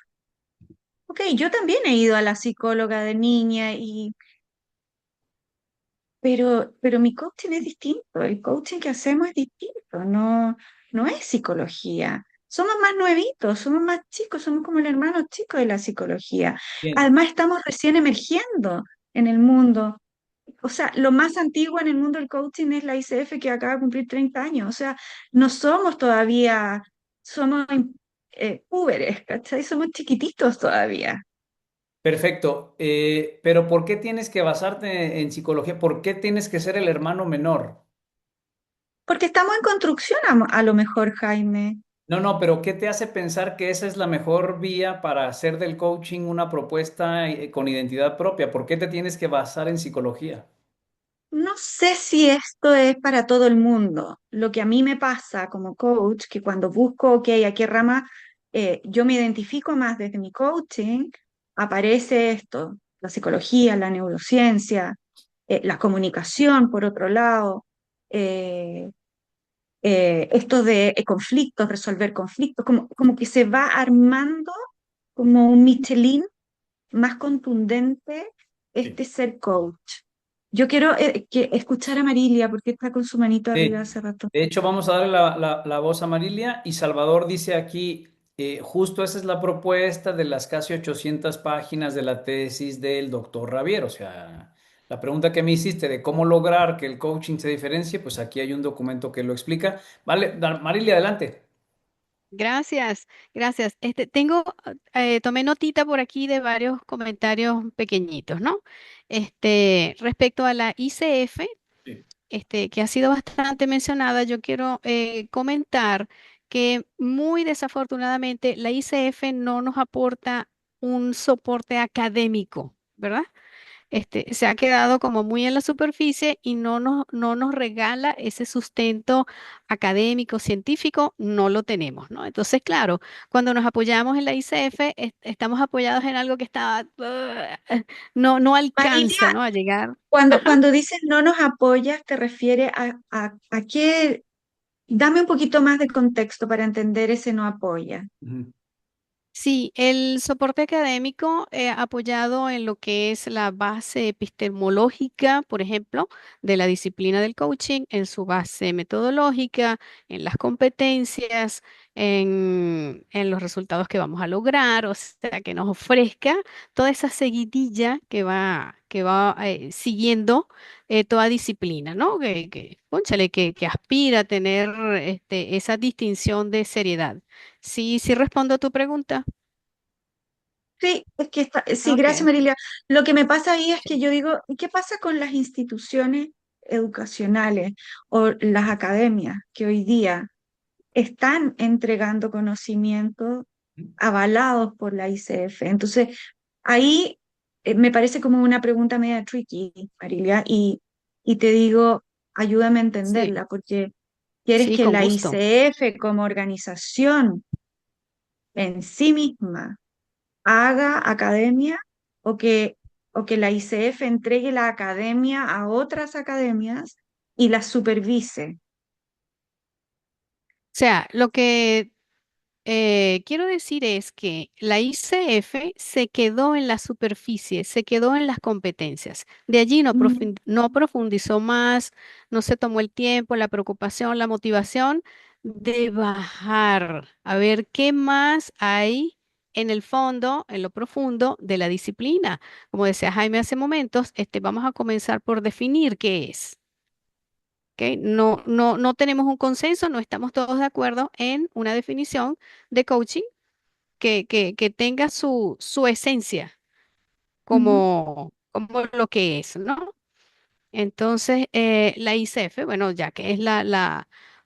ok, yo también he ido a la psicóloga de niña, pero mi coaching es distinto. El coaching que hacemos es distinto, no, no es psicología. somos más nuevitos, somos más chicos, somos como el hermano chico de la psicología. Bien. Además, estamos recién emergiendo en el mundo. O sea, lo más antiguo en el mundo del coaching es la ICF que acaba de cumplir 30 años. O sea, no somos todavía, somos púberes, ¿cachai? Somos chiquititos todavía. Perfecto. Pero ¿por qué tienes que basarte en psicología? ¿Por qué tienes que ser el hermano menor? Porque estamos en construcción a lo mejor, Jaime. No, no, pero ¿qué te hace pensar que esa es la mejor vía para hacer del coaching una propuesta con identidad propia? ¿Por qué te tienes que basar en psicología? No sé si esto es para todo el mundo. Lo que a mí me pasa como coach, que cuando busco, ok, a qué rama yo me identifico más desde mi coaching, aparece esto, la psicología, la neurociencia, la comunicación, por otro lado, eh, esto de conflictos, resolver conflictos, como que se va armando como un Michelin más contundente Sí. este ser coach. Yo quiero escuchar a Marilia porque está con su manito arriba Sí. hace rato. De hecho, vamos a darle la voz a Marilia y Salvador dice aquí, justo esa es la propuesta de las casi 800 páginas de la tesis del doctor Ravier. O sea, la pregunta que me hiciste de cómo lograr que el coaching se diferencie, pues aquí hay un documento que lo explica. Vale, Marilia, adelante. Gracias, gracias. Tomé notita por aquí de varios comentarios pequeñitos, ¿no? Respecto a la ICF, Sí. que ha sido bastante mencionada, yo quiero comentar que muy desafortunadamente la ICF no nos aporta un soporte académico, ¿verdad? Se ha quedado como muy en la superficie y no nos regala ese sustento académico, científico, no lo tenemos, ¿no? Entonces, claro, cuando nos apoyamos en la ICF, estamos apoyados en algo que está, no alcanza, Marilia, ¿no? A llegar. Ajá. cuando dices no nos apoyas, ¿te refieres a qué? Dame un poquito más de contexto para entender ese no apoya. Ujú. Sí, el soporte académico apoyado en lo que es la base epistemológica, por ejemplo, de la disciplina del coaching, en su base metodológica, en las competencias, en los resultados que vamos a lograr, o sea, que nos ofrezca toda esa seguidilla que va siguiendo toda disciplina, ¿no? Cónchale, que aspira a tener esa distinción de seriedad. Sí, sí respondo a tu pregunta. Sí, es que sí, gracias Ok. Marilia. Lo que me pasa ahí es que Sí. yo digo, ¿y qué pasa con las instituciones educacionales o las academias que hoy día están entregando conocimientos avalados por la ICF? Entonces, ahí me parece como una pregunta media tricky, Marilia, y te digo, ayúdame a Sí, entenderla, porque ¿quieres sí, que con la gusto. ICF como organización en sí misma haga academia o o que la ICF entregue la academia a otras academias y las supervise? O sea, lo que quiero decir es que la ICF se quedó en la superficie, se quedó en las competencias. De allí Mm, no profundizó más, no se tomó el tiempo, la preocupación, la motivación de bajar, a ver qué más hay en el fondo, en lo profundo de la disciplina. Como decía Jaime hace momentos, vamos a comenzar por definir qué es. ¿Ok? No tenemos un consenso, no estamos todos de acuerdo en una definición de coaching que tenga su esencia ujú, como lo que es, ¿no? Entonces, la ICF, bueno, ya que es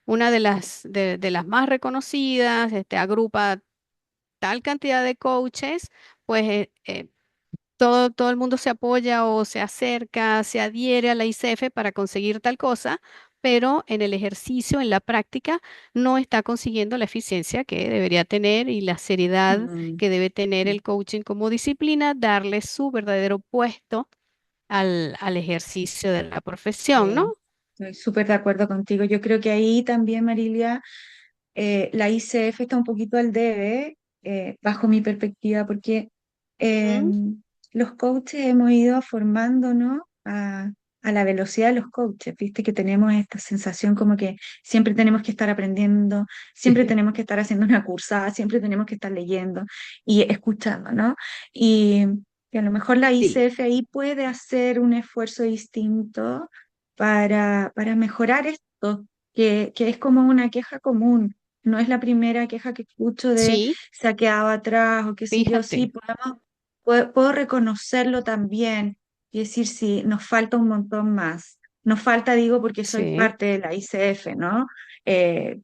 una de las más reconocidas, agrupa tal cantidad de coaches, pues todo el mundo se apoya o se acerca, se adhiere a la ICF para conseguir tal cosa, pero en el ejercicio, en la práctica, no está consiguiendo la eficiencia que debería tener y la seriedad mm, que debe tener el coaching como disciplina, darle su verdadero puesto al ejercicio de la profesión, ¿no? sí, estoy súper de acuerdo contigo. Yo creo que ahí también, Marilia, la ICF está un poquito al debe, bajo mi perspectiva, porque eh, Ujú. los coaches hemos ido formándonos a la velocidad de los coaches, viste que tenemos esta sensación como que siempre tenemos que estar aprendiendo, siempre tenemos que estar haciendo una cursada, siempre tenemos que estar leyendo y escuchando, ¿no? Y, y a lo mejor la Sí, ICF ahí puede hacer un esfuerzo distinto para mejorar esto, que es como una queja común. No es la primera queja que escucho de sí, se ha quedado atrás o qué sé yo, sí, fíjate, puedo reconocerlo también y decir, sí, nos falta un montón más. Nos falta, digo, porque soy sí, parte de la ICF, ¿no?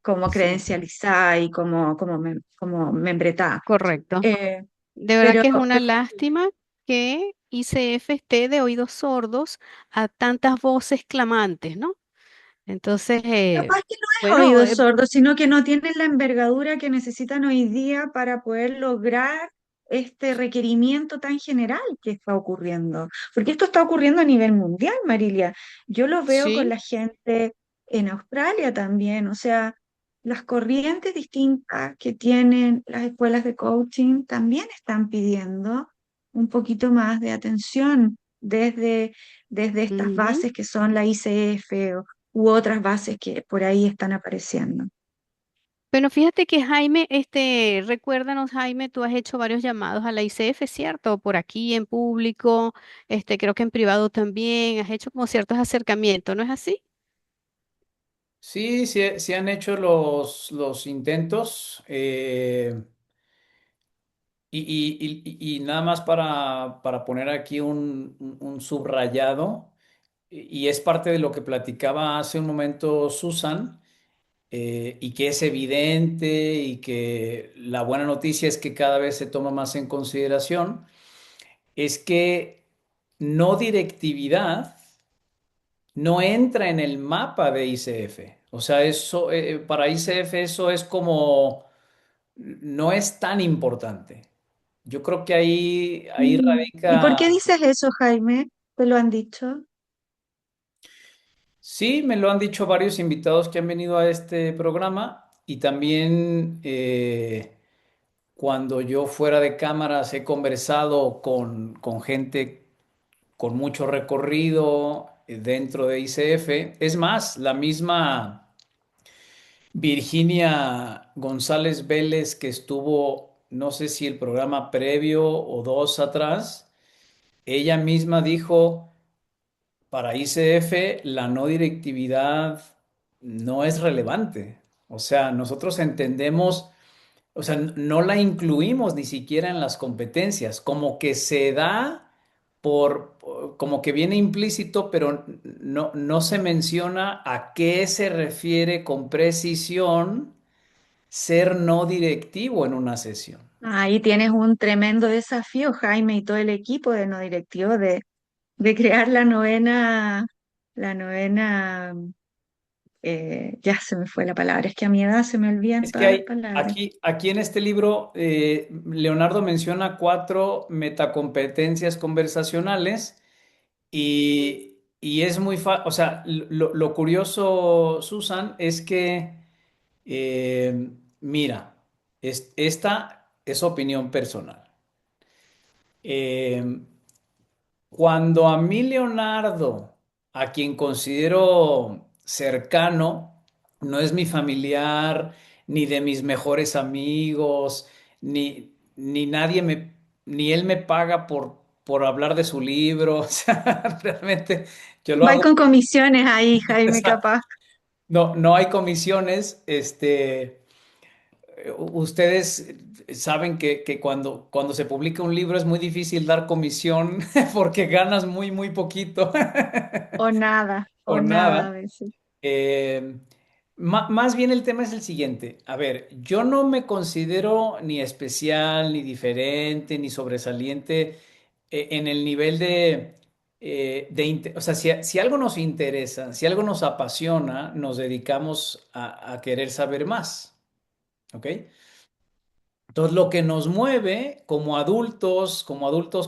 Como sí, credencializada y como membretada. correcto. Eh, De verdad pero, que es una pero lástima que ICF esté de oídos sordos a tantas voces clamantes, ¿no? Entonces, capaz que no es bueno, oído sordo, sino que no tienen la envergadura que necesitan hoy día para poder lograr este requerimiento tan general que está ocurriendo. Porque esto está ocurriendo a nivel mundial, Marilia. Yo lo veo con sí. la gente en Australia también. O sea, las corrientes distintas que tienen las escuelas de coaching también están pidiendo un poquito más de atención desde estas Ujú. bases que son la ICF u otras bases que por ahí están apareciendo. Bueno, fíjate que Jaime, recuérdanos, Jaime, tú has hecho varios llamados a la ICF, ¿cierto? Por aquí en público, creo que en privado también, has hecho como ciertos acercamientos, ¿no es así? Sí, sí, sí han hecho los intentos. Y nada más para poner aquí un subrayado, y es parte de lo que platicaba hace un momento Susan, y que es evidente y que la buena noticia es que cada vez se toma más en consideración, es que no directividad no entra en el mapa de ICF. O sea, eso, para ICF eso es como, no es tan importante. Yo creo que ahí ¿Y por qué radica. dices eso, Jaime? ¿Te lo han dicho? Sí, me lo han dicho varios invitados que han venido a este programa, y también cuando yo fuera de cámaras he conversado con gente con mucho recorrido dentro de ICF. Es más, la misma Virginia González Vélez, que estuvo, no sé si el programa previo o dos atrás, ella misma dijo, para ICF la no directividad no es relevante. O sea, nosotros entendemos, o sea, no la incluimos ni siquiera en las competencias, como que se da como que viene implícito, pero no se menciona a qué se refiere con precisión ser no directivo en una sesión. Ahí tienes un tremendo desafío, Jaime, y todo el equipo de no directivo de crear la novena, ya se me fue la palabra, es que a mi edad se me olvidan Es que todas las hay, palabras. aquí en este libro, Leonardo menciona cuatro metacompetencias conversacionales, y es muy fácil, o sea, lo curioso, Susan, es que, mira, esta es opinión personal. Eh, Cuando a mí Leonardo, a quien considero cercano, no es mi familiar, ni de mis mejores amigos, ni nadie ni él me paga por hablar de su libro, o sea, realmente yo lo Va hago. con comisiones ahí, Jaime, Exacto. capaz. No hay comisiones, ustedes saben que cuando se publica un libro es muy difícil dar comisión porque ganas muy, muy poquito O o nada a nada. veces. Eh, Más bien el tema es el siguiente. A ver, yo no me considero ni especial, ni diferente, ni sobresaliente en el nivel o sea, si algo nos interesa, si algo nos apasiona, nos dedicamos a querer saber más. ¿Ok? Entonces, lo que nos mueve como adultos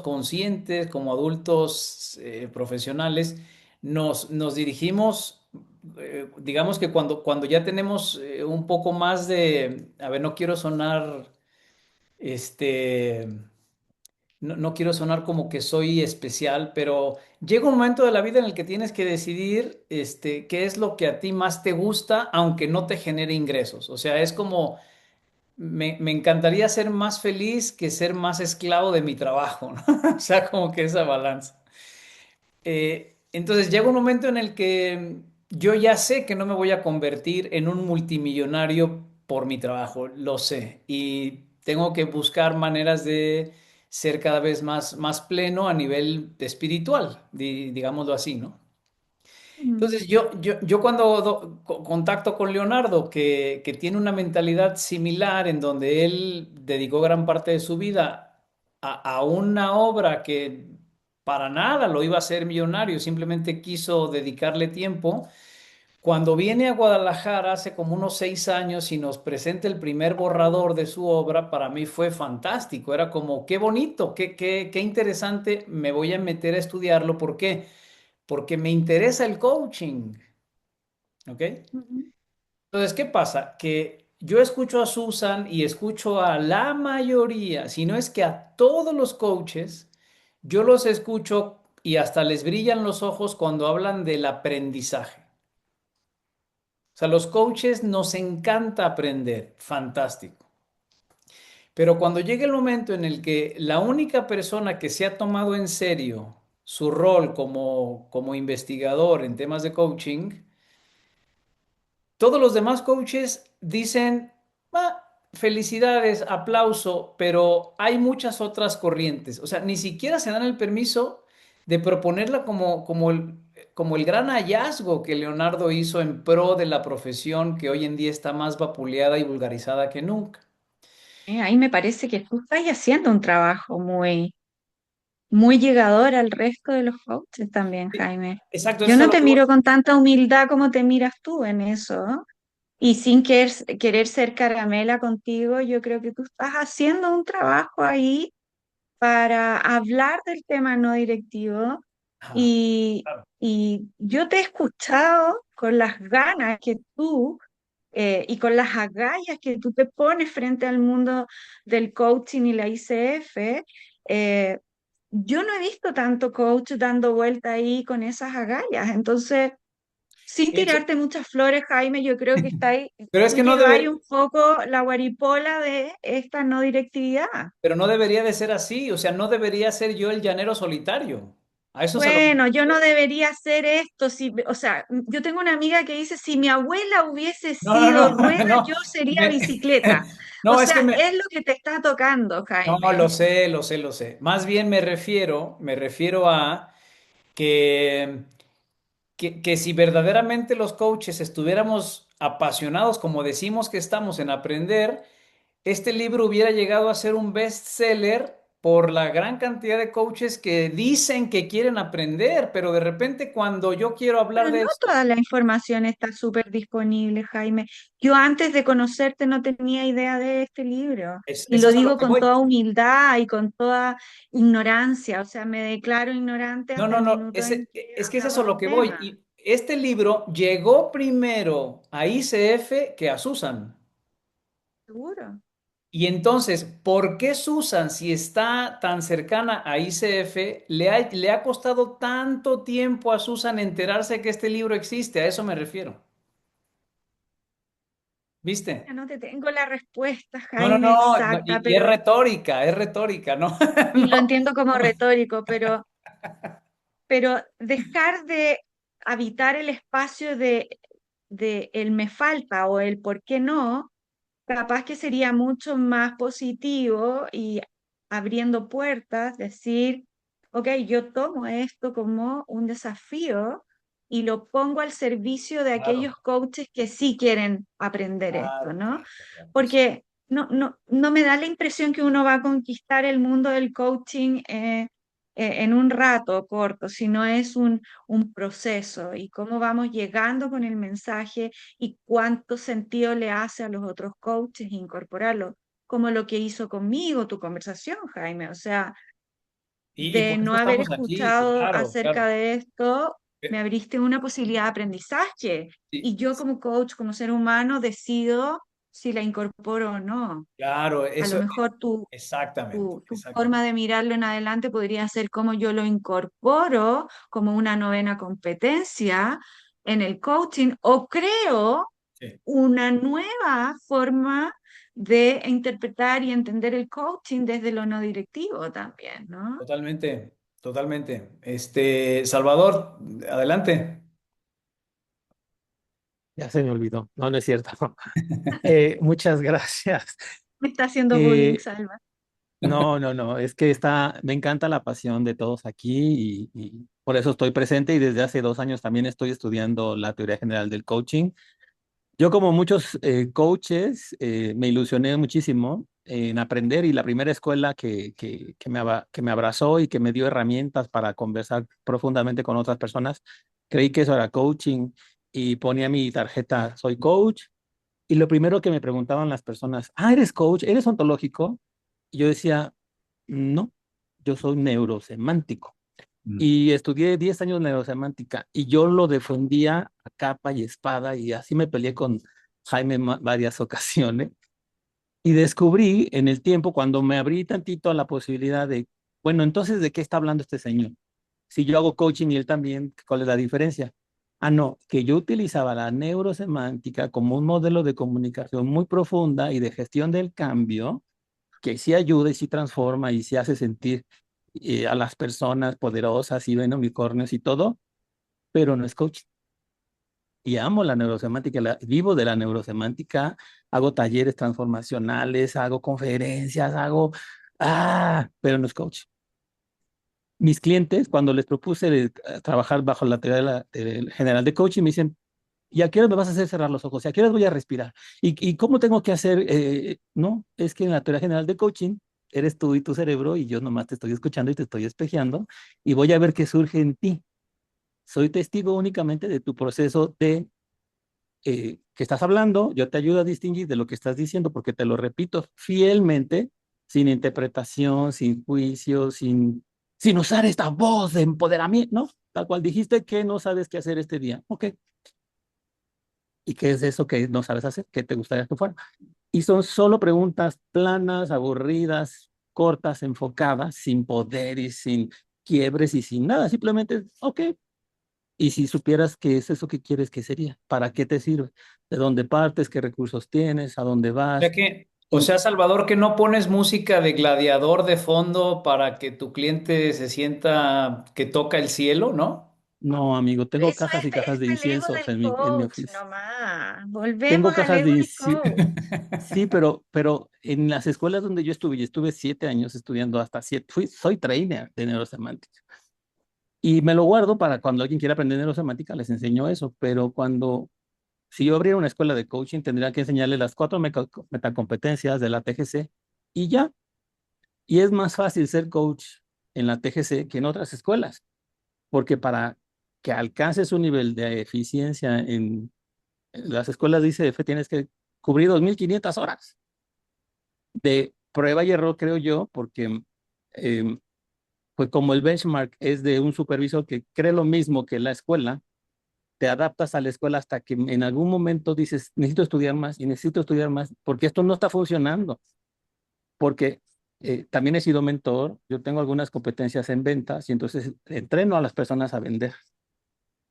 conscientes, como adultos profesionales, nos dirigimos, digamos que cuando ya tenemos un poco más de, a ver, no quiero sonar, este, no quiero sonar como que soy especial, pero llega un momento de la vida en el que tienes que decidir qué es lo que a ti más te gusta, aunque no te genere ingresos. O sea, es como, me encantaría ser más feliz que ser más esclavo de mi trabajo, ¿no? O sea, como que esa balanza. Entonces llega un momento en el que yo ya sé que no me voy a convertir en un multimillonario por mi trabajo, lo sé, y tengo que buscar maneras de ser cada vez más pleno a nivel espiritual, digámoslo así, ¿no? Mm, Entonces yo cuando contacto con Leonardo, que tiene una mentalidad similar en donde él dedicó gran parte de su vida a una obra que para nada lo iba a hacer millonario, simplemente quiso dedicarle tiempo. Cuando viene a Guadalajara hace como unos 6 años y nos presenta el primer borrador de su obra, para mí fue fantástico. Era como, qué bonito, qué interesante, me voy a meter a estudiarlo. ¿Por qué? Porque me interesa el coaching. ¿Ok? ujú. Entonces, ¿qué pasa? Que yo escucho a Susan y escucho a la mayoría, si no es que a todos los coaches, yo los escucho y hasta les brillan los ojos cuando hablan del aprendizaje. O sea, los coaches nos encanta aprender, fantástico. Pero cuando llega el momento en el que la única persona que se ha tomado en serio su rol como investigador en temas de coaching, todos los demás coaches dicen, "Ah, felicidades, aplauso", pero hay muchas otras corrientes. O sea, ni siquiera se dan el permiso de proponerla como el gran hallazgo que Leonardo hizo en pro de la profesión que hoy en día está más vapuleada y vulgarizada que nunca. Ahí me parece que tú estás haciendo un trabajo muy, muy llegador al resto de los coaches también, Sí, Jaime. exacto, eso Yo es a no lo te que voy. miro con tanta humildad como te miras tú en eso, ¿no? Y sin querer ser caramela contigo, yo creo que tú estás haciendo un trabajo ahí para hablar del tema no directivo Ajá, y, claro. y yo te he escuchado con las ganas que tú y con las agallas que tú te pones frente al mundo del coaching y la ICF. eh, yo no he visto tanto coach dando vuelta ahí con esas agallas, entonces... Sin Eso- tirarte muchas flores, Jaime, yo creo que está ahí, pero es tú que no lleváis debe, un poco la guaripola de esta no directividad. pero no debería de ser así. O sea, no debería ser yo el llanero solitario. A eso es a lo que... Bueno, yo no debería hacer esto, si, o sea, yo tengo una amiga que dice, si mi abuela hubiese No, no, sido no, rueda, no. yo sería Me- bicicleta. O No, es que sea, me... es lo que te está tocando, No, Jaime. lo sé, lo sé, lo sé. Más bien me refiero a que, que si verdaderamente los coaches estuviéramos apasionados, como decimos que estamos en aprender, este libro hubiera llegado a ser un bestseller por la gran cantidad de coaches que dicen que quieren aprender, pero de repente cuando yo quiero hablar Pero de no esto, toda la información está súper disponible, Jaime. Yo antes de conocerte no tenía idea de este libro. Y eso lo es a lo digo que con voy. toda humildad y con toda ignorancia. O sea, me declaro ignorante No, hasta no, el no, minuto en que es que es eso a hablamos lo del que voy. tema. Y este libro llegó primero a ICF que a Susan. Seguro. Y entonces, ¿por qué Susan, si está tan cercana a ICF, le ha costado tanto tiempo a Susan enterarse que este libro existe? A eso me refiero. Ya ¿Viste? no te tengo la respuesta, No, no, Jaime, no, no, exacta, y pero, es retórica, ¿no? y lo No. entiendo como retórico, pero dejar de habitar el espacio de el me falta o el por qué no capaz que sería mucho más positivo y abriendo puertas, decir, ok, yo tomo esto como un desafío y lo pongo al servicio de aquellos Claro, coaches que sí quieren aprender esto, claro, ¿no? claro, claro. Porque no me da la impresión que uno va a conquistar el mundo del coaching en un rato corto, sino es un proceso y cómo vamos llegando con el mensaje y cuánto sentido le hace a los otros coaches incorporarlo, como lo que hizo conmigo tu conversación, Jaime. O sea, Y de por eso no haber estamos aquí, escuchado claro, acerca claro. de esto, me Eh, abriste una posibilidad de aprendizaje. Sí, Y yo como coach, como ser humano, decido si la incorporo o no. Claro, A lo eso, mejor exactamente, tu exactamente. forma de mirarlo en adelante podría ser cómo yo lo incorporo como una novena competencia en el coaching o creo Sí, una nueva forma de interpretar y entender el coaching desde lo no directivo también, ¿no? totalmente, totalmente. Salvador, adelante. Ya se me olvidó. No, no es cierto. Muchas gracias. Me está haciendo bullying, Eh, Salva. no, no, no. Es que me encanta la pasión de todos aquí y por eso estoy presente y desde hace 2 años también estoy estudiando la teoría general del coaching. Yo, como muchos coaches, me ilusioné muchísimo en aprender y la primera escuela que me abrazó y que me dio herramientas para conversar profundamente con otras personas, creí que eso era coaching y ponía mi tarjeta, soy coach. Y lo primero que me preguntaban las personas, ¿eres coach? ¿Eres ontológico? Y yo decía, no, yo soy neurosemántico. Mm. Y estudié 10 años neurosemántica y yo lo defendía a capa y espada y así me peleé con Jaime varias ocasiones. Y descubrí en el tiempo, cuando me abrí tantito a la posibilidad de, bueno, entonces, ¿de qué está hablando este señor? Si yo hago coaching y él también, ¿cuál es la diferencia? No, que yo utilizaba la neurosemántica como un modelo de comunicación muy profunda y de gestión del cambio, que sí ayuda y sí transforma y sí hace sentir a las personas poderosas y ven unicornios y todo, pero no es coaching. Y amo la neurosemántica, vivo de la neurosemántica, hago talleres transformacionales, hago conferencias, pero no es coaching. Mis clientes, cuando les propuse trabajar bajo la teoría general de coaching, me dicen, ¿y a qué hora me vas a hacer cerrar los ojos? ¿Y a qué hora voy a respirar? ¿Y cómo tengo que hacer? No, es que en la teoría general de coaching eres tú y tu cerebro y yo nomás te estoy escuchando y te estoy espejeando y voy a ver qué surge en ti. Soy testigo únicamente de tu proceso de que estás hablando, yo te ayudo a distinguir de lo que estás diciendo porque te lo repito fielmente, sin interpretación, sin juicio, sin usar esta voz de empoderamiento, ¿no? Tal cual dijiste que no sabes qué hacer este día. Ok. ¿Y qué es eso que no sabes hacer? ¿Qué te gustaría que fuera? Y son solo preguntas planas, aburridas, cortas, enfocadas, sin poder y sin quiebres y sin nada. Simplemente, ok. Y si supieras qué es eso que quieres, ¿qué sería? ¿Para qué te sirve? ¿De dónde partes? ¿Qué recursos tienes? ¿A dónde vas? O Y sea, Salvador, que no pones música de gladiador de fondo para que tu cliente se sienta que toca el cielo, ¿no? no, amigo, tengo Eso cajas y cajas de es el ego inciensos del en mi coach, oficina. nomás. Tengo Volvemos al cajas ego de del inciensos. coach. Sí, pero en las escuelas donde yo estuve, y estuve 7 años estudiando hasta 7, soy trainer de neurosemántica. Y me lo guardo para cuando alguien quiera aprender neurosemántica, les enseño eso. Pero si yo abriera una escuela de coaching, tendría que enseñarle las 4 metacompetencias de la TGC y ya. Y es más fácil ser coach en la TGC que en otras escuelas, porque para que alcances un nivel de eficiencia en las escuelas de ICF tienes que cubrir 2.500 horas de prueba y error, creo yo, porque pues como el benchmark es de un supervisor que cree lo mismo que la escuela, te adaptas a la escuela hasta que en algún momento dices, necesito estudiar más y necesito estudiar más, porque esto no está funcionando, porque también he sido mentor, yo tengo algunas competencias en ventas y entonces entreno a las personas a vender,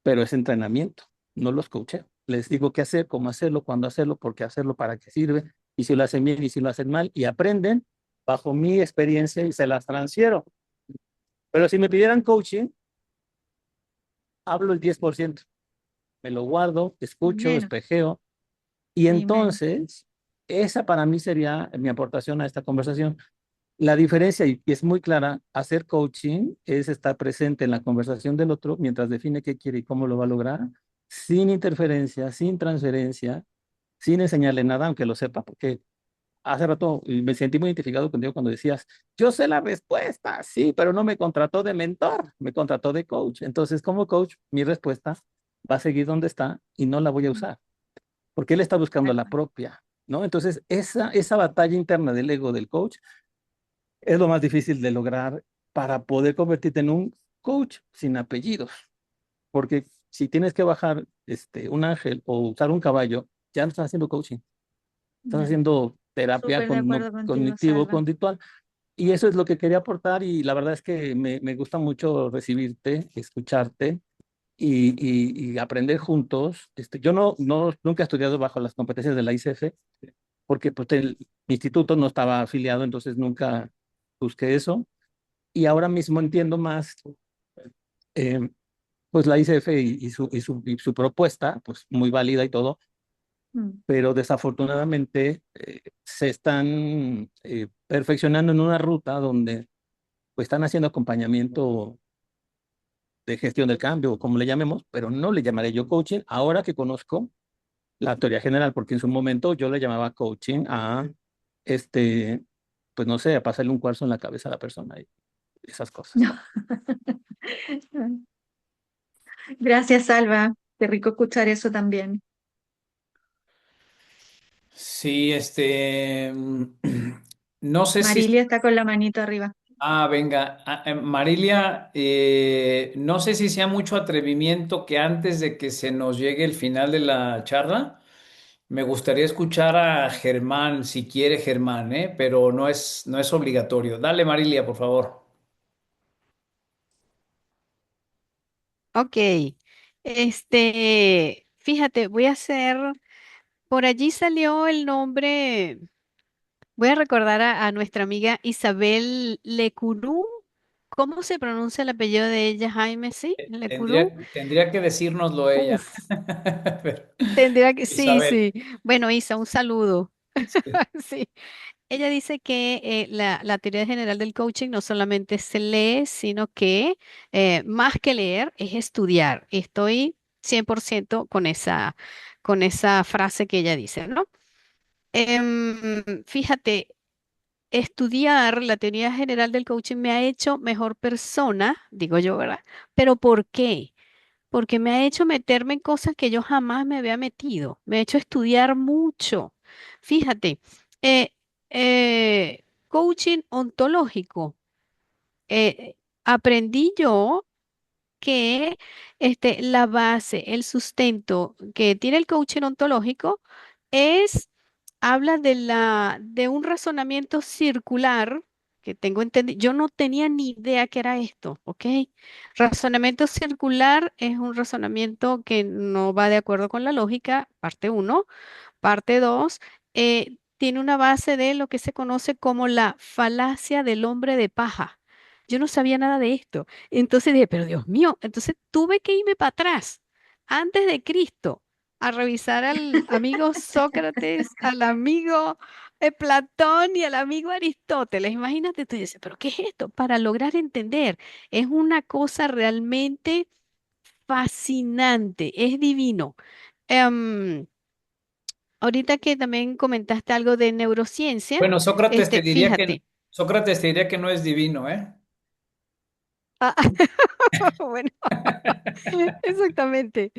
pero es entrenamiento, no los coacheo. Les digo qué hacer, cómo hacerlo, cuándo hacerlo, por qué hacerlo, para qué sirve, y si lo hacen bien y si lo hacen mal, y aprenden bajo mi experiencia y se las transfiero. Pero si me pidieran coaching, hablo el 10%, me lo guardo, escucho, Menos, espejeo, y y menos. entonces esa para mí sería mi aportación a esta conversación. La diferencia, y es muy clara, hacer coaching es estar presente en la conversación del otro mientras define qué quiere y cómo lo va a lograr, sin interferencia, sin transferencia, sin enseñarle nada, aunque lo sepa, porque hace rato me sentí muy identificado contigo cuando decías, yo sé la respuesta, sí, pero no me contrató de mentor, me contrató de coach. Entonces, como coach, mi respuesta va a seguir donde está y no la voy a usar, porque él está buscando Tal la cual. propia, ¿no? Entonces, esa batalla interna del ego del coach es lo más difícil de lograr para poder convertirte en un coach sin apellidos. Porque si tienes que bajar un ángel o usar un caballo, ya no estás haciendo coaching. estás Ya, haciendo terapia súper de acuerdo contigo, Salva. cognitivo-conductual. Y eso es lo que quería aportar y la verdad es que me gusta mucho recibirte, escucharte y aprender juntos. Yo nunca he estudiado bajo las competencias de la ICF porque pues, mi instituto no estaba afiliado, entonces nunca busqué eso. Y ahora mismo entiendo más eh, pues la ICF y su propuesta, pues muy válida y todo, Mm. pero desafortunadamente se están perfeccionando en una ruta donde pues están haciendo acompañamiento de gestión del cambio, o como le llamemos, pero no le llamaré yo coaching, ahora que conozco la teoría general, porque en su momento yo le llamaba coaching a, este, pues no sé, a pasarle un cuarzo en la cabeza a la persona y esas cosas. Gracias, Salva. Qué rico escuchar eso también. Sí, no sé si... Marilia está con la manito arriba. Venga, Marilia, no sé si sea mucho atrevimiento que antes de que se nos llegue el final de la charla, me gustaría escuchar a Germán, si quiere Germán, ¿eh? Pero no es obligatorio. Dale, Marilia, por favor. Ok, fíjate, voy a hacer, por allí salió el nombre, voy a recordar a nuestra amiga Isabel Lecurú. ¿Cómo se pronuncia el apellido de ella, Jaime? ¿Sí? Lecurú. Tendría que decírnoslo ella. Uf, Pero, tendría que, sí, Isabel. sí. Bueno, Isa, un saludo. Sí. Sí. Ella dice que la teoría general del coaching no solamente se lee, sino que más que leer es estudiar. Estoy 100% con esa frase que ella dice, ¿no? Fíjate, estudiar la teoría general del coaching me ha hecho mejor persona, digo yo, ¿verdad? Pero ¿por qué? Porque me ha hecho meterme en cosas que yo jamás me había metido. Me ha hecho estudiar mucho. Fíjate, eh, coaching ontológico. Aprendí yo que la base, el sustento que tiene el coaching ontológico es, habla de un razonamiento circular que tengo entendido. Yo no tenía ni idea que era esto, ¿ok? Razonamiento circular es un razonamiento que no va de acuerdo con la lógica, parte uno. Parte 2 tiene una base de lo que se conoce como la falacia del hombre de paja. Yo no sabía nada de esto. Entonces dije, pero Dios mío, entonces tuve que irme para atrás, antes de Cristo, a revisar al amigo Sócrates, al amigo Platón y al amigo Aristóteles. Imagínate, tú dices, pero ¿qué es esto? Para lograr entender, es una cosa realmente fascinante, es divino. Em, Ahorita que también comentaste algo de neurociencia, Bueno, fíjate. Sócrates te diría que no es divino, ¿eh? Ah, bueno, exactamente.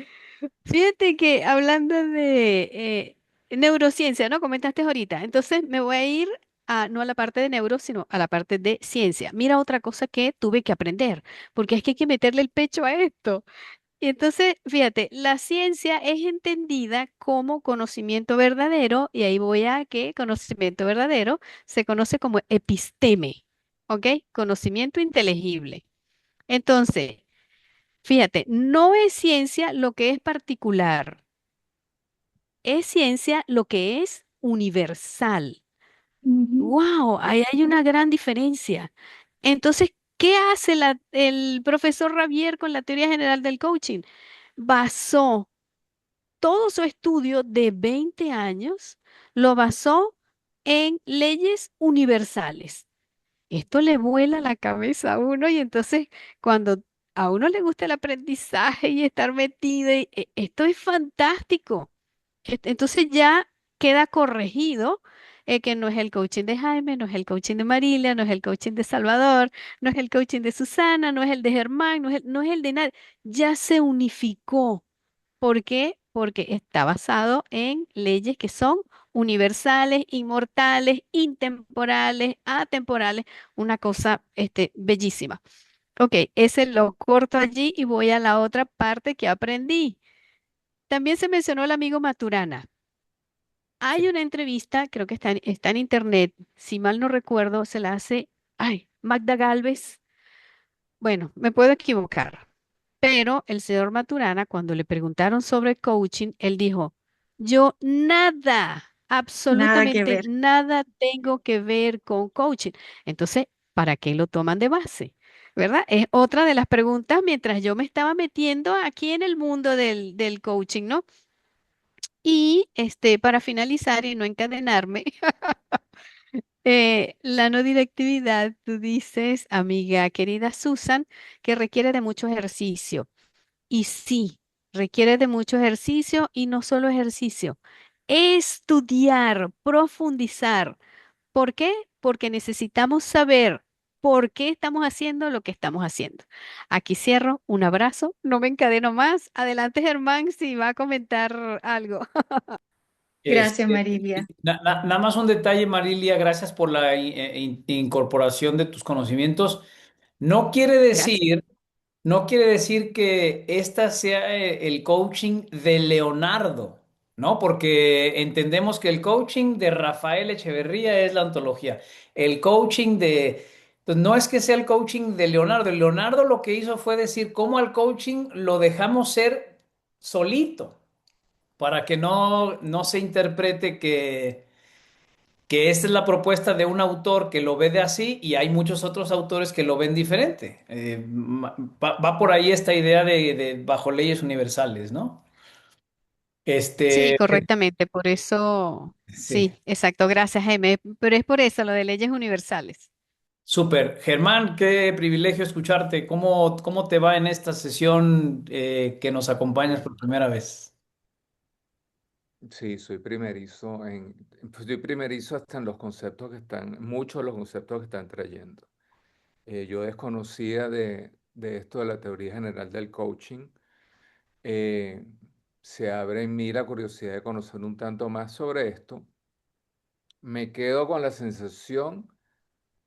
Fíjate que hablando de neurociencia, ¿no? Comentaste ahorita. Entonces me voy a ir no a la parte de neuro, sino a la parte de ciencia. Mira otra cosa que tuve que aprender, porque es que hay que meterle el pecho a esto. Y entonces, fíjate, la ciencia es entendida como conocimiento verdadero, y ahí voy a que conocimiento verdadero se conoce como episteme, ¿ok? Conocimiento inteligible. Entonces, fíjate, no es ciencia lo que es particular, es ciencia lo que es universal. Ujú. ¡Wow! Ahí hay una gran diferencia. Entonces, ¿qué hace el profesor Ravier con la teoría general del coaching? Basó todo su estudio de 20 años, lo basó en leyes universales. Esto le vuela la cabeza a uno y entonces cuando a uno le gusta el aprendizaje y estar metido, esto es fantástico. Entonces ya queda corregido que no es el coaching de Jaime, no es el coaching de Marilia, no es el coaching de Salvador, no es el coaching de Susana, no es el de Germán, no es el de nadie. Ya se unificó. ¿Por qué? Porque está basado en leyes que son universales, inmortales, intemporales, atemporales, una cosa bellísima. Ok, ese lo corto allí y voy a la otra parte que aprendí. También se mencionó el amigo Maturana. Hay Sí. una entrevista, creo que está en internet, si mal no recuerdo, se la hace, ay, Magda Galvez. Bueno, me puedo equivocar, pero el señor Maturana, cuando le preguntaron sobre coaching, él dijo, yo nada, Nada que absolutamente ver. nada tengo que ver con coaching. Entonces, ¿para qué lo toman de base? ¿Verdad? Es otra de las preguntas mientras yo me estaba metiendo aquí en el mundo del coaching, ¿no? Y para finalizar y no encadenarme, la no directividad, tú dices, amiga querida Susan, que requiere de mucho ejercicio. Y sí, requiere de mucho ejercicio y no solo ejercicio, estudiar, profundizar. ¿Por qué? Porque necesitamos saber por qué estamos haciendo lo que estamos haciendo. Aquí cierro, un abrazo, no me encadeno más. Adelante, Germán, si va a comentar algo. Gracias, Este, Marilia. nada más un detalle, Marilia, gracias por la incorporación de tus conocimientos. No quiere Gracias. decir, no quiere decir que esta sea el coaching de Leonardo, ¿no? Porque entendemos que el coaching de Rafael Echeverría es la ontología. El coaching pues no es que sea el coaching de Leonardo. Leonardo lo que hizo fue decir cómo al coaching lo dejamos ser solito para que no se interprete que esta es la propuesta de un autor que lo ve de así y hay muchos otros autores que lo ven diferente. Va por ahí esta idea de bajo leyes universales, ¿no? Sí, Este, correctamente, por eso, sí, sí, exacto, gracias, Jaime, pero es por eso lo de leyes universales. súper. Germán, qué privilegio escucharte. ¿Cómo te va en esta sesión que nos acompañas por primera vez? Sí, soy primerizo hasta en los conceptos que están, muchos de los conceptos que están trayendo. Yo desconocía de esto de la teoría general del coaching. Eh, Se abre en mí la curiosidad de conocer un tanto más sobre esto. Me quedo con la sensación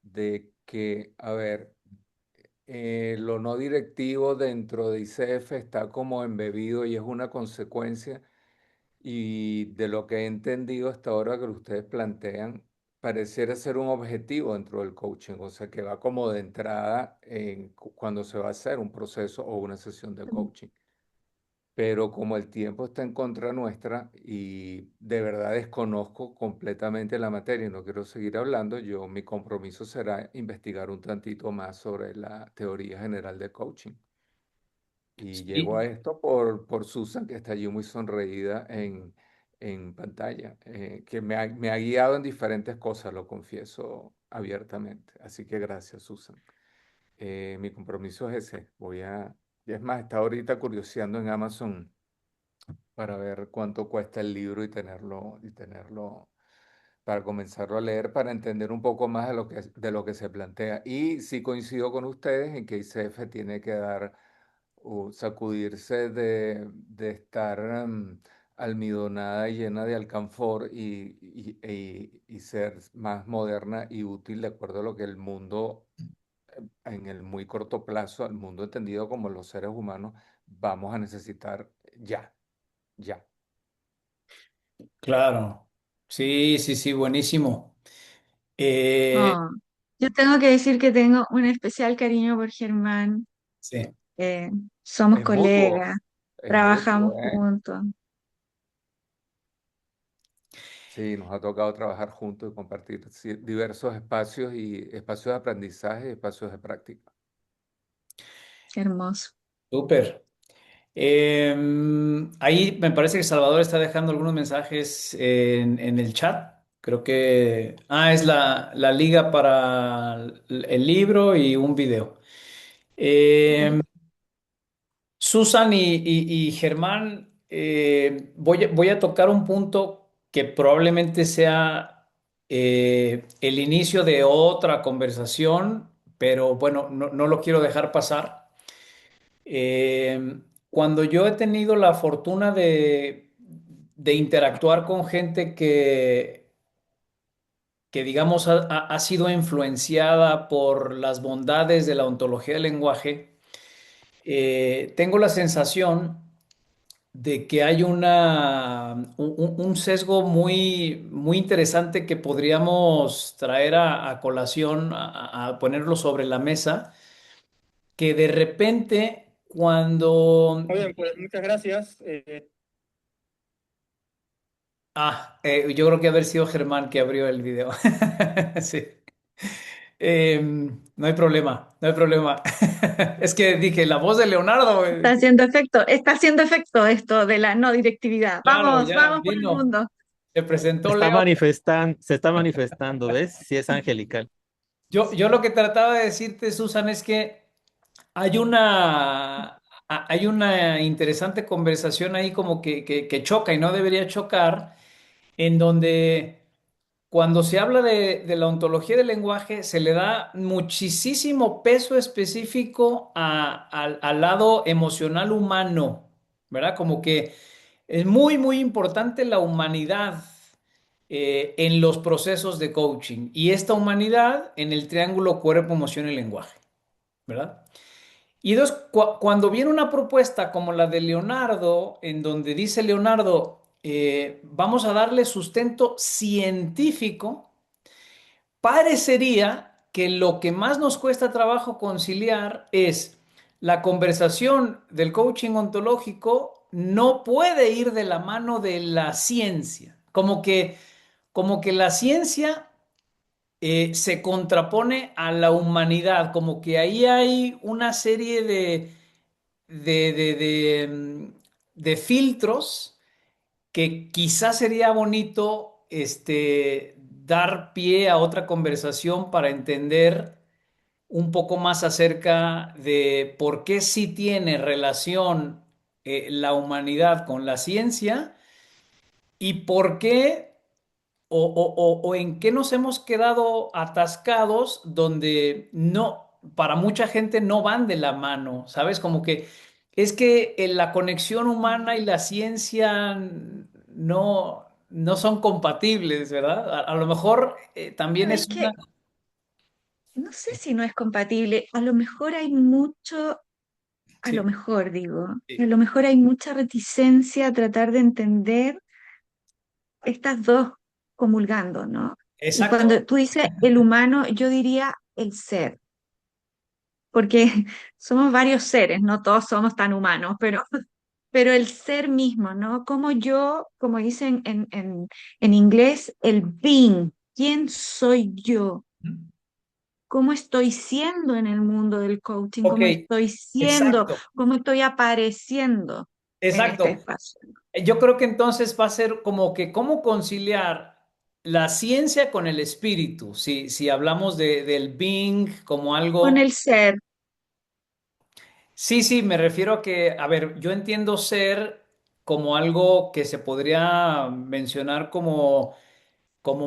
de que, a ver, lo no directivo dentro de ICF está como embebido y es una consecuencia. Y de lo que he entendido hasta ahora que ustedes plantean, pareciera ser un objetivo dentro del coaching, o sea, que va como de entrada cuando se va a hacer un proceso o una sesión de coaching. Pero como el tiempo está en contra nuestra y de verdad desconozco completamente la materia y no quiero seguir hablando, mi compromiso será investigar un tantito más sobre la teoría general de coaching. Y llego a Sí. esto por Susan, que está allí muy sonreída en pantalla, que me ha guiado en diferentes cosas, lo confieso abiertamente. Así que gracias, Susan. Mi compromiso es ese. Y es más, está ahorita curioseando en Amazon para ver cuánto cuesta el libro y tenerlo para comenzarlo a leer, para entender un poco más de lo que se plantea. Y sí coincido con ustedes en que ICF tiene que dar o sacudirse de estar almidonada y llena de alcanfor y ser más moderna y útil de acuerdo a lo que el mundo, en el muy corto plazo, el mundo entendido como los seres humanos, vamos a necesitar ya, ya. Claro. Sí, sí, sí, buenísimo. Eh, Oh, yo tengo que decir que tengo un especial cariño por Germán. sí. Eh, Somos Es mutuo, colegas, es trabajamos mutuo, ¿eh? juntos. Sí, nos ha tocado trabajar juntos y compartir diversos espacios y espacios de aprendizaje y espacios de práctica. Qué hermoso. Súper. Ahí me parece que Salvador está dejando algunos mensajes en el chat. Creo que... Ah, es la liga para el libro y un video. Mm. Susan y Germán, voy a tocar un punto que probablemente sea el inicio de otra conversación, pero bueno, no lo quiero dejar pasar. Cuando yo he tenido la fortuna de interactuar con gente que digamos, ha sido influenciada por las bondades de la ontología del lenguaje, tengo la sensación de que hay un sesgo muy, muy interesante que podríamos traer a colación, a ponerlo sobre la mesa, que de repente cuando... Oye, pues muchas gracias. Yo creo que haber sido Germán que abrió el video. Sí. No hay problema, no hay problema. Es que dije, la voz de Leonardo, Está haciendo efecto esto de la no directividad. claro, Vamos, ya vamos por el vino, mundo. se presentó Leo. Se está manifestando, ¿ves? Sí es angelical. Yo lo que trataba de decirte, Susan, es que hay una interesante conversación ahí como que choca y no debería chocar, en donde cuando se habla de la ontología del lenguaje, se le da muchísimo peso específico al lado emocional humano, ¿verdad? Como que es muy, muy importante la humanidad en los procesos de coaching y esta humanidad en el triángulo cuerpo, emoción y lenguaje, ¿verdad? Y entonces, cuando viene una propuesta como la de Leonardo, en donde dice Leonardo, vamos a darle sustento científico, parecería que lo que más nos cuesta trabajo conciliar es la conversación del coaching ontológico no puede ir de la mano de la ciencia, como que la ciencia se contrapone a la humanidad, como que ahí hay una serie de filtros que quizás sería bonito dar pie a otra conversación para entender un poco más acerca de por qué sí tiene relación la humanidad con la ciencia y por qué o en qué nos hemos quedado atascados donde no, para mucha gente no van de la mano, ¿sabes? Como que es que la conexión humana y la ciencia no son compatibles, ¿verdad? A lo mejor también Es es una... que no sé si no es compatible. A lo mejor hay mucho, a lo Sí, mejor digo, a sí, lo mejor hay mucha reticencia a tratar de entender estas dos comulgando, ¿no? Y exacto. cuando tú dices el humano, yo diría el ser, porque somos varios seres, no todos somos tan humanos, pero el ser mismo, ¿no? Como yo, como dicen en inglés, el being, ¿quién soy yo? ¿Cómo estoy siendo en el mundo del coaching? Ok, ¿Cómo estoy siendo? exacto, ¿Cómo estoy apareciendo en este exacto. espacio? Yo creo que entonces va a ser como que cómo conciliar la ciencia con el espíritu, si hablamos del being como Con algo, el ser. sí, sí, me refiero a que, a ver, yo entiendo ser como algo que se podría mencionar como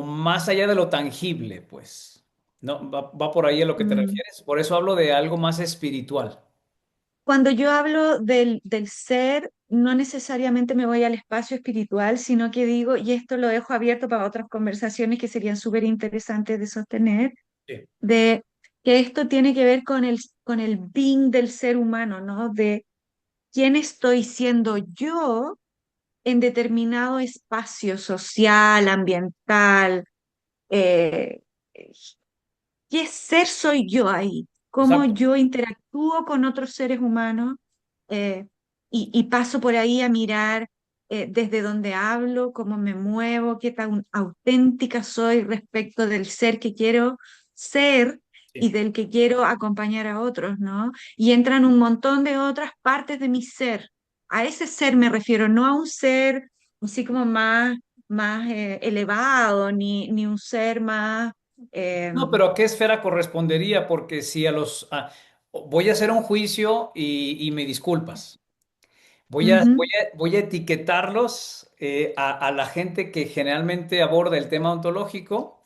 más allá de lo tangible, pues, ¿no? Va por ahí a lo que te mm, refieres, por eso hablo de algo más espiritual. Cuando yo hablo del ser, no necesariamente me voy al espacio espiritual, sino que digo, y esto lo dejo abierto para otras conversaciones que serían súper interesantes de sostener, Sí. de que esto tiene que ver con el being del ser humano, ¿no? De quién estoy siendo yo en determinado espacio social, ambiental, eh, ¿qué ser soy yo ahí? ¿Cómo Exacto. yo interactúo con otros seres humanos? Eh, y paso por ahí a mirar desde donde hablo, cómo me muevo, qué tan auténtica soy respecto del ser que quiero ser y Sí. del que quiero acompañar a otros, ¿no? Y entran un montón de otras partes de mi ser. A ese ser me refiero, no a un ser así como más elevado, ni un ser más... No, em, pero ¿a qué esfera correspondería? Porque si voy a hacer un juicio y me disculpas. ujú. Voy a etiquetarlos a la gente que generalmente aborda el tema ontológico.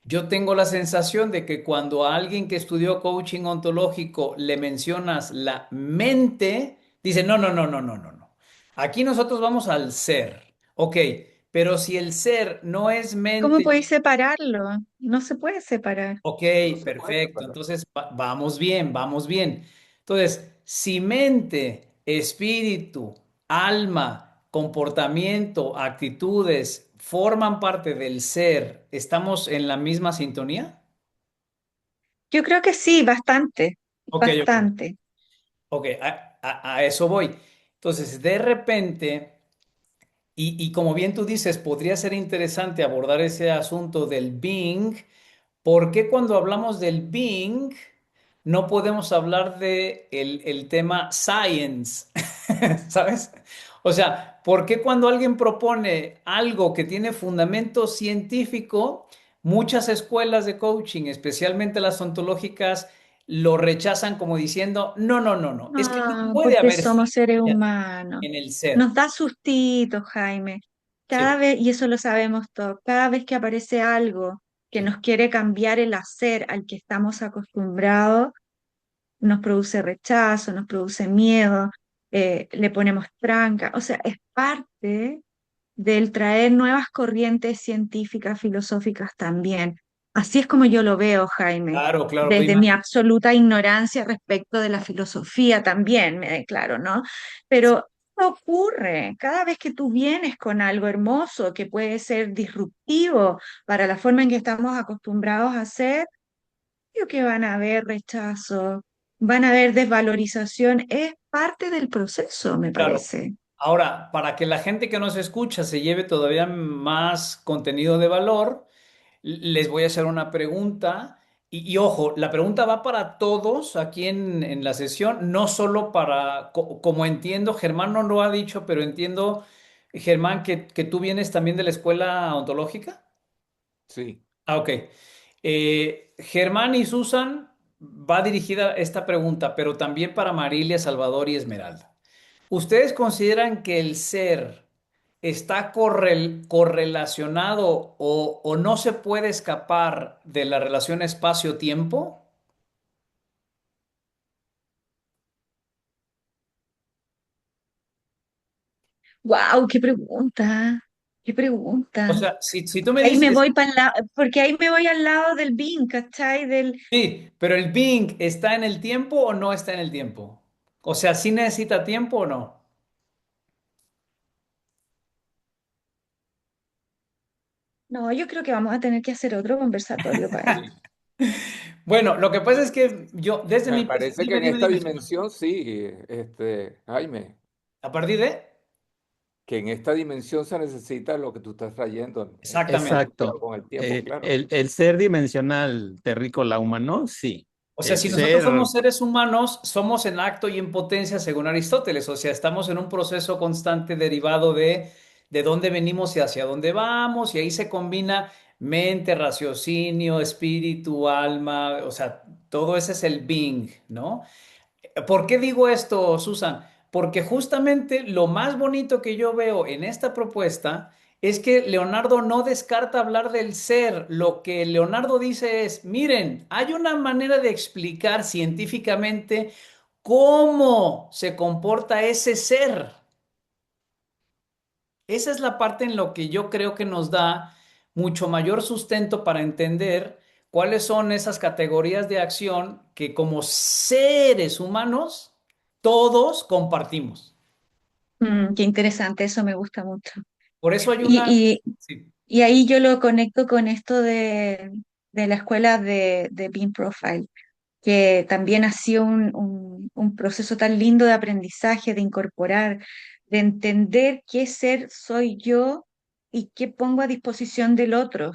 Yo tengo la sensación de que cuando a alguien que estudió coaching ontológico le mencionas la mente, dice, no, no, no, no, no, no, no. Aquí nosotros vamos al ser. Ok, pero si el ser no es ¿Cómo mente, podéis separarlo? No se puede separar. ok, No se puede perfecto. separar. Entonces, vamos bien, vamos bien. Entonces, si mente, espíritu, alma, comportamiento, actitudes forman parte del ser, ¿estamos en la misma sintonía? Yo creo que sí, bastante, Ok, ok. bastante. Ok, a eso voy. Entonces, de repente, y como bien tú dices, podría ser interesante abordar ese asunto del being. ¿Por qué cuando hablamos del being no podemos hablar de el tema science? ¿Sabes? O sea, ¿por qué cuando alguien propone algo que tiene fundamento científico, muchas escuelas de coaching, especialmente las ontológicas, lo rechazan como diciendo, no, no, no, no, es que no No, puede porque haber somos seres ciencia humanos. en el ser. Nos da sustito, Jaime. Cada Sí, vez, y eso lo sabemos todos, cada vez que aparece algo que sí, nos quiere cambiar el hacer al que estamos acostumbrados, nos produce rechazo, nos produce miedo, le ponemos tranca. O sea, es parte del traer nuevas corrientes científicas, filosóficas también. Así es como yo lo veo, Jaime, claro, claro, desde mi prima. absoluta ignorancia respecto de la filosofía también, me declaro, ¿no? Pero ocurre cada vez que tú vienes con algo hermoso que puede ser disruptivo para la forma en que estamos acostumbrados a hacer, creo que van a haber rechazo, van a haber desvalorización, es parte del proceso, me Claro. parece. Ahora, para que la gente que nos escucha se lleve todavía más contenido de valor, les voy a hacer una pregunta. Y ojo, la pregunta va para todos aquí en la sesión, no solo para, como entiendo, Germán no lo ha dicho, pero entiendo, Germán, que tú vienes también de la escuela ontológica. Sí. Ah, ok. Germán y Susan va dirigida esta pregunta, pero también para Marilia, Salvador y Esmeralda. ¿Ustedes consideran que el ser está correlacionado o no se puede escapar de la relación espacio-tiempo? ¡Wow! ¡Qué pregunta! ¡Qué O pregunta! sea, si tú me Ahí me dices, voy para el lado, porque ahí me voy al lado del BIM, ¿cachai? sí, pero el being está en el tiempo o no está en el tiempo. O sea, ¿sí necesita tiempo o no? No, yo creo que vamos a tener que hacer otro conversatorio para esto. Sí. Bueno, lo que pasa es que yo, desde Me mi parece que perspectiva, en dime, esta dime, Germán. dimensión sí, Jaime, A partir de... que en esta dimensión se necesita lo que tú estás trayendo, Exactamente. pero Exacto. con el tiempo, claro. El ser dimensional terrícola humano, sí. O sea, El si nosotros ser, somos seres humanos, somos en acto y en potencia según Aristóteles. O sea, estamos en un proceso constante derivado de dónde venimos y hacia dónde vamos. Y ahí se combina mente, raciocinio, espíritu, alma. O sea, todo ese es el being, ¿no? ¿Por qué digo esto, Susan? Porque justamente lo más bonito que yo veo en esta propuesta es que Leonardo no descarta hablar del ser. Lo que Leonardo dice es, miren, hay una manera de explicar científicamente cómo se comporta ese ser. Esa es la parte en lo que yo creo que nos da mucho mayor sustento para entender cuáles son esas categorías de acción que como seres humanos todos compartimos. Qué interesante, eso me gusta mucho. Por eso hay una... Y, Sí. y ahí yo lo conecto con esto de la escuela de BIM Profile, que también ha sido un proceso tan lindo de aprendizaje, de incorporar, de entender qué ser soy yo y qué pongo a disposición del otro,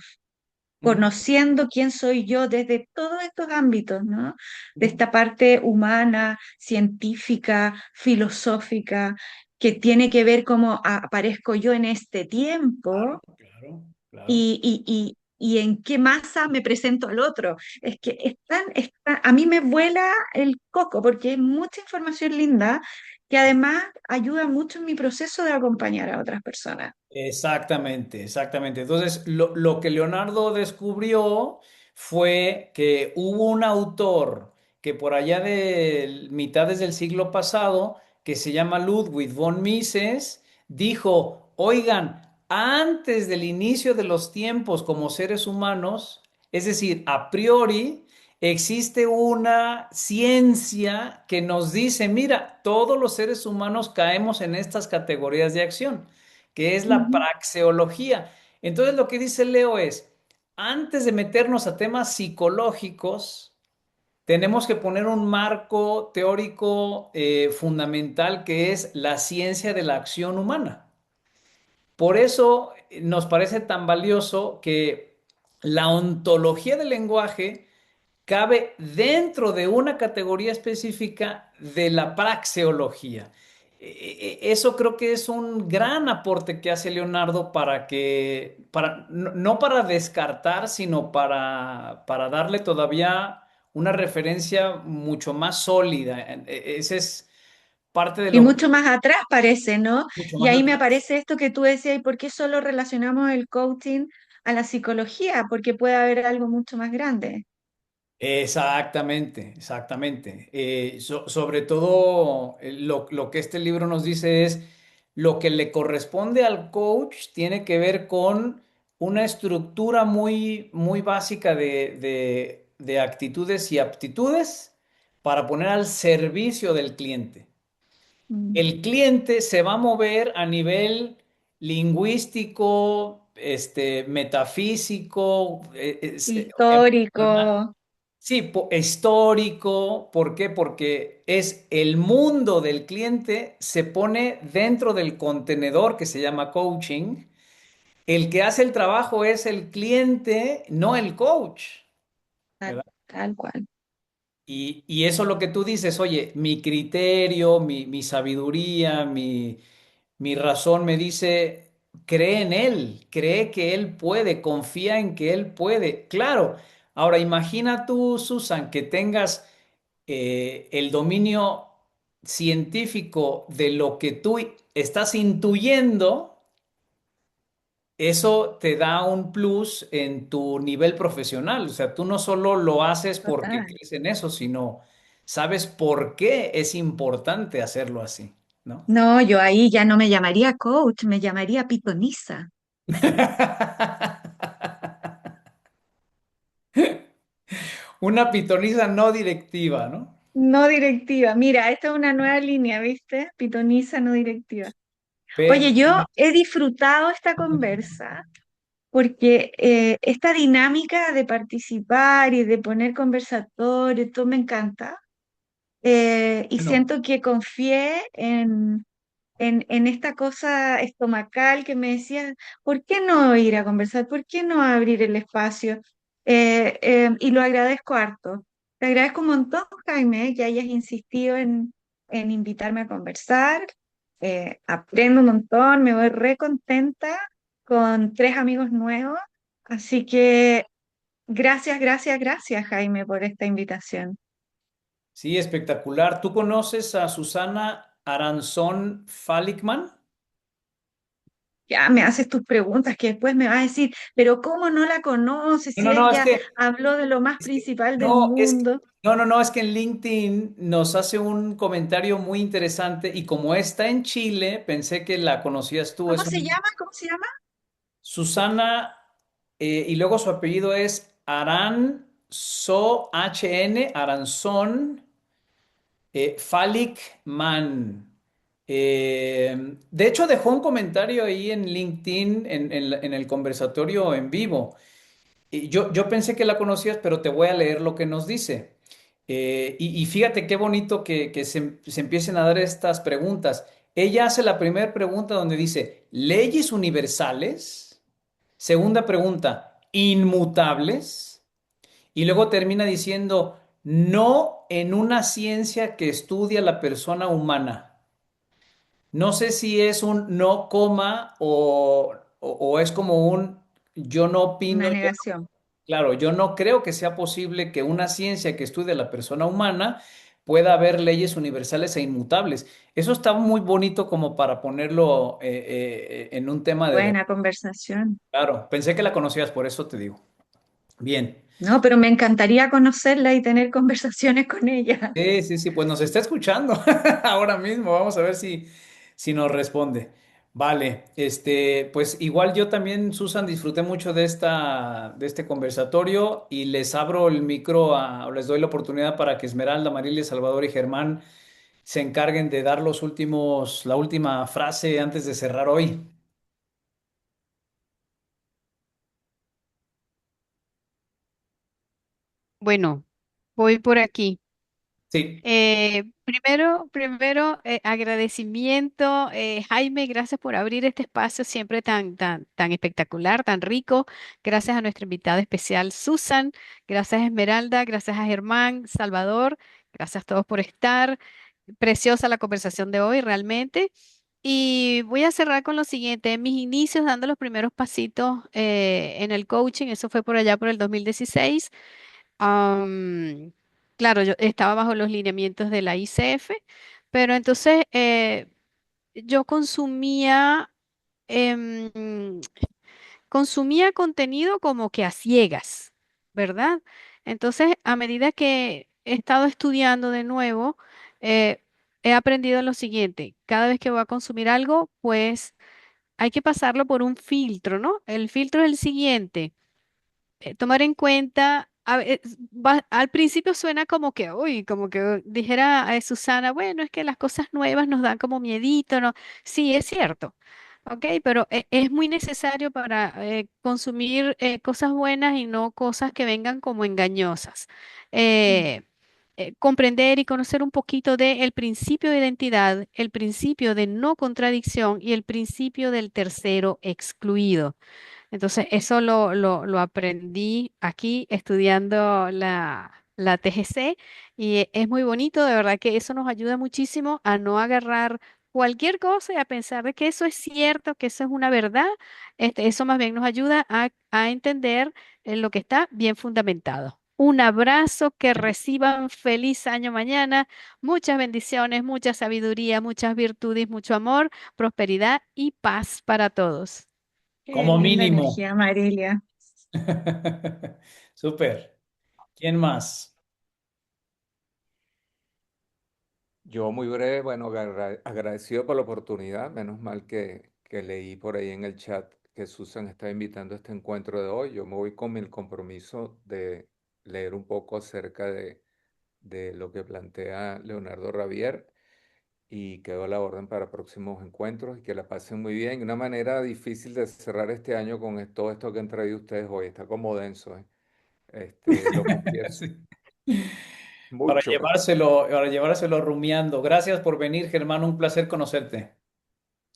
Ujú, conociendo quién soy yo desde todos estos ámbitos, ¿no? De ujú. esta parte humana, científica, filosófica, que tiene que ver cómo aparezco yo en este Claro, tiempo claro, claro. y en qué masa me presento al otro. Es que a mí me vuela el coco porque es mucha información linda que además ayuda mucho en mi proceso de acompañar a otras personas. Exactamente, exactamente. Entonces, lo que Leonardo descubrió fue que hubo un autor que por allá de mitades del siglo pasado, que se llama Ludwig von Mises, dijo, oigan, antes del inicio de los tiempos como seres humanos, es decir, a priori, existe una ciencia que nos dice, mira, todos los seres humanos caemos en estas categorías de acción, que es la Ujú. praxeología. Entonces lo que dice Leo es, antes de meternos a temas psicológicos, tenemos que poner un marco teórico fundamental que es la ciencia de la acción humana. Por eso nos parece tan valioso que la ontología del lenguaje cabe dentro de una categoría específica de la praxeología. Eso creo que es un gran aporte que hace Leonardo no para descartar, sino para darle todavía una referencia mucho más sólida. Ese es parte de Y lo mucho más atrás parece, ¿no? mucho Y más ahí me atrás. aparece esto que tú decías, ¿y por qué solo relacionamos el coaching a la psicología? Porque puede haber algo mucho más grande. Exactamente, exactamente. Sobre todo, lo que este libro nos dice es lo que le corresponde al coach tiene que ver con una estructura muy, muy básica de actitudes y aptitudes para poner al servicio del cliente. Mm. El cliente se va a mover a nivel lingüístico, metafísico, emocional. Histórico, Sí, histórico. ¿Por qué? Porque es el mundo del cliente se pone dentro del contenedor que se llama coaching. El que hace el trabajo es el cliente, no el coach, tal, ¿verdad? tal cual. Y eso es lo que tú dices, oye, mi criterio, mi sabiduría, mi razón me dice, cree en él, cree que él puede, confía en que él puede. Claro, ahora imagina tú, Susan, que tengas el dominio científico de lo que tú estás intuyendo, eso te da un plus en tu nivel profesional. O sea, tú no solo lo haces porque Total. crees en eso, sino sabes por qué es importante hacerlo así, ¿no? No, yo ahí ya no me llamaría coach, me llamaría pitonisa. Una pitonisa no directiva, ¿no? No directiva. Mira, esta es una nueva línea, ¿viste? Pitonisa no directiva. Oye, Ve. yo he disfrutado esta conversa porque esta dinámica de participar y de poner conversatorios, todo me encanta. Y Bueno, siento que confié en esta cosa estomacal que me decía, ¿por qué no ir a conversar? ¿Por qué no abrir el espacio? Y lo agradezco harto. Te agradezco un montón, Jaime, que hayas insistido en invitarme a conversar. Aprendo un montón, me voy re contenta con tres amigos nuevos. Así que gracias, gracias, gracias, Jaime, por esta invitación. sí, espectacular. ¿Tú conoces a Susana Aranzón Falikman? Ya me haces tus preguntas que después me vas a decir, pero ¿cómo no la conoces No, si no, no, ella habló de lo más principal del no, mundo? no, es que en LinkedIn nos hace un comentario muy interesante y como está en Chile, pensé que la conocías tú. ¿Cómo Es se una llama? ¿Cómo se llama? Susana y luego su apellido es Aranzo, HN, Aranzón Falikman. De hecho, dejó un comentario ahí en LinkedIn, en el conversatorio en vivo. Y yo pensé que la conocías, pero te voy a leer lo que nos dice. Y fíjate qué bonito que se empiecen a dar estas preguntas. Ella hace la primera pregunta donde dice, ¿leyes universales? Segunda pregunta, ¿inmutables? Y luego termina diciendo, no en una ciencia que estudia la persona humana. No sé si es un no coma o es como un yo no opino, Una negación. claro, yo no creo que sea posible que una ciencia que estudie la persona humana pueda haber leyes universales e inmutables. Eso está muy bonito como para ponerlo en un tema de debate. Buena conversación. Claro, pensé que la conocías, por eso te digo. Bien. No, pero me encantaría conocerla y tener conversaciones con ella. Sí, pues nos está escuchando ahora mismo. Vamos a ver si nos responde. Vale, pues igual yo también, Susan, disfruté mucho de este conversatorio y les abro el micro o les doy la oportunidad para que Esmeralda, Marilia, Salvador y Germán se encarguen de dar la última frase antes de cerrar hoy. Bueno, voy por aquí. Sí, Agradecimiento, Jaime, gracias por abrir este espacio siempre tan espectacular, tan rico. Gracias a nuestra invitada especial, Susan. Gracias, Esmeralda. Gracias a Germán, Salvador. Gracias a todos por estar. Preciosa la conversación de hoy, realmente. Y voy a cerrar con lo siguiente. Mis inicios dando los primeros pasitos en el coaching, eso fue por allá por el 2016. Am, claro, yo estaba bajo los lineamientos de la ICF, pero entonces yo em, consumía contenido como que a ciegas, ¿verdad? Entonces, a medida que he estado estudiando de nuevo, he aprendido lo siguiente: cada vez que voy a consumir algo, pues hay que pasarlo por un filtro, ¿no? El filtro es el siguiente: tomar en cuenta, al principio suena como que, uy, como que dijera Susana, bueno, es que las cosas nuevas nos dan como miedito, ¿no? Sí, es cierto, ¿ok? Pero es muy necesario para consumir cosas buenas y no cosas que vengan como engañosas. Eh, comprender y conocer un poquito del principio de identidad, el principio de no contradicción y el principio del tercero excluido. Entonces, eso lo aprendí aquí estudiando la TGC y es muy bonito, de verdad que eso nos ayuda muchísimo a no agarrar cualquier cosa y a pensar de que eso es cierto, que eso es una verdad. Eso más bien nos ayuda a entender lo que está bien fundamentado. Un abrazo, que reciban feliz año mañana, muchas bendiciones, mucha sabiduría, muchas virtudes, mucho amor, prosperidad y paz para todos. Qué como linda mínimo. energía, Marilia. Súper. ¿Quién más? Yo muy breve, bueno, agradecido por la oportunidad, menos mal que leí por ahí en el chat que Susan está invitando a este encuentro de hoy. Yo me voy con el compromiso de leer un poco acerca de lo que plantea Leonardo Ravier y quedo a la orden para próximos encuentros y que la pasen muy bien. Una manera difícil de cerrar este año con todo esto que han traído ustedes hoy, está como denso, ¿eh? Lo confieso, Sí. mucho. Para llevárselo rumiando. Gracias por venir, Germán. Un placer conocerte.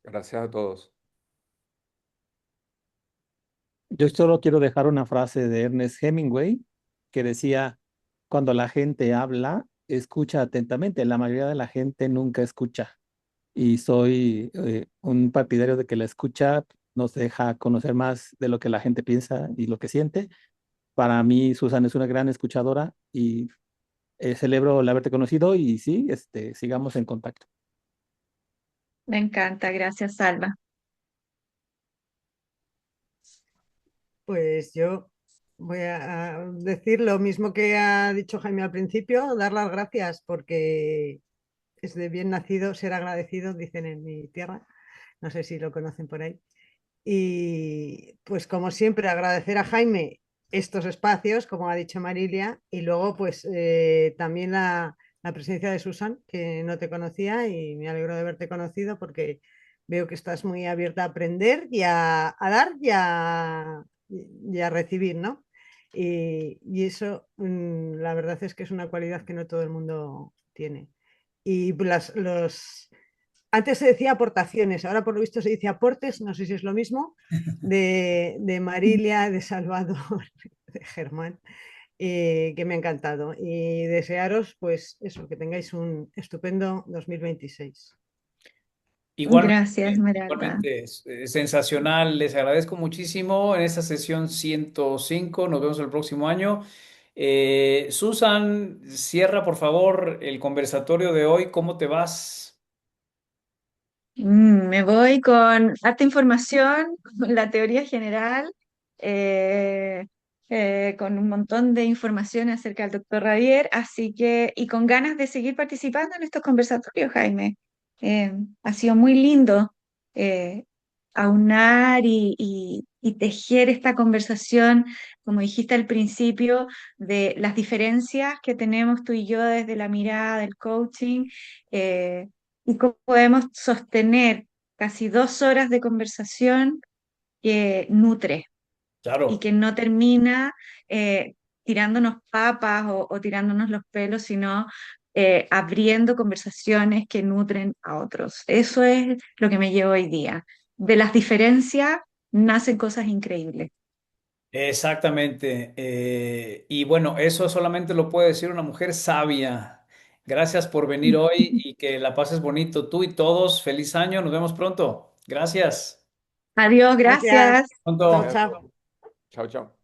Gracias a todos. Yo solo quiero dejar una frase de Ernest Hemingway que decía, cuando la gente habla, escucha atentamente. La mayoría de la gente nunca escucha. Y soy un partidario de que la escucha nos deja conocer más de lo que la gente piensa y lo que siente. Para mí, Susan es una gran escuchadora y celebro el haberte conocido y sí, sigamos en contacto. Me encanta, gracias, Salva. Pues yo voy a decir lo mismo que ha dicho Jaime al principio, dar las gracias porque es de bien nacido ser agradecido, dicen en mi tierra. No sé si lo conocen por ahí. Y pues como siempre agradecer a Jaime estos espacios, como ha dicho Marilia, y luego pues también la presencia de Susan, que no te conocía y me alegro de haberte conocido porque veo que estás muy abierta a aprender a dar y a recibir, ¿no? Y eso la verdad es que es una cualidad que no todo el mundo tiene. Y antes se decía aportaciones, ahora por lo visto se dice aportes, no sé si es lo mismo, de Marilia, de Salvador, de Germán, que me ha encantado. Y desearos, pues eso, que tengáis un estupendo 2026. Gracias, Igualmente, Esmeralda. igualmente es sensacional. Les agradezco muchísimo en esta sesión 105. Nos vemos el próximo año. Susan, cierra por favor el conversatorio de hoy. ¿Cómo te vas? Me voy con harta información, con la teoría general, eh, con un montón de información acerca del doctor Javier, así que, y con ganas de seguir participando en estos conversatorios, Jaime. Ha sido muy lindo aunar y tejer esta conversación, como dijiste al principio, de las diferencias que tenemos tú y yo desde la mirada del coaching, eh, y cómo podemos sostener casi 2 horas de conversación que nutre y Claro. que no termina tirándonos papas o tirándonos los pelos, sino abriendo conversaciones que nutren a otros. Eso es lo que me llevo hoy día. De las diferencias nacen cosas increíbles. Exactamente. Y bueno, eso solamente lo puede decir una mujer sabia. Gracias por venir hoy y que la pases bonito tú y todos. Feliz año. Nos vemos pronto. Gracias. Adiós, Gracias. gracias. Chao, Pronto. Gracias. chao. Chao, chao.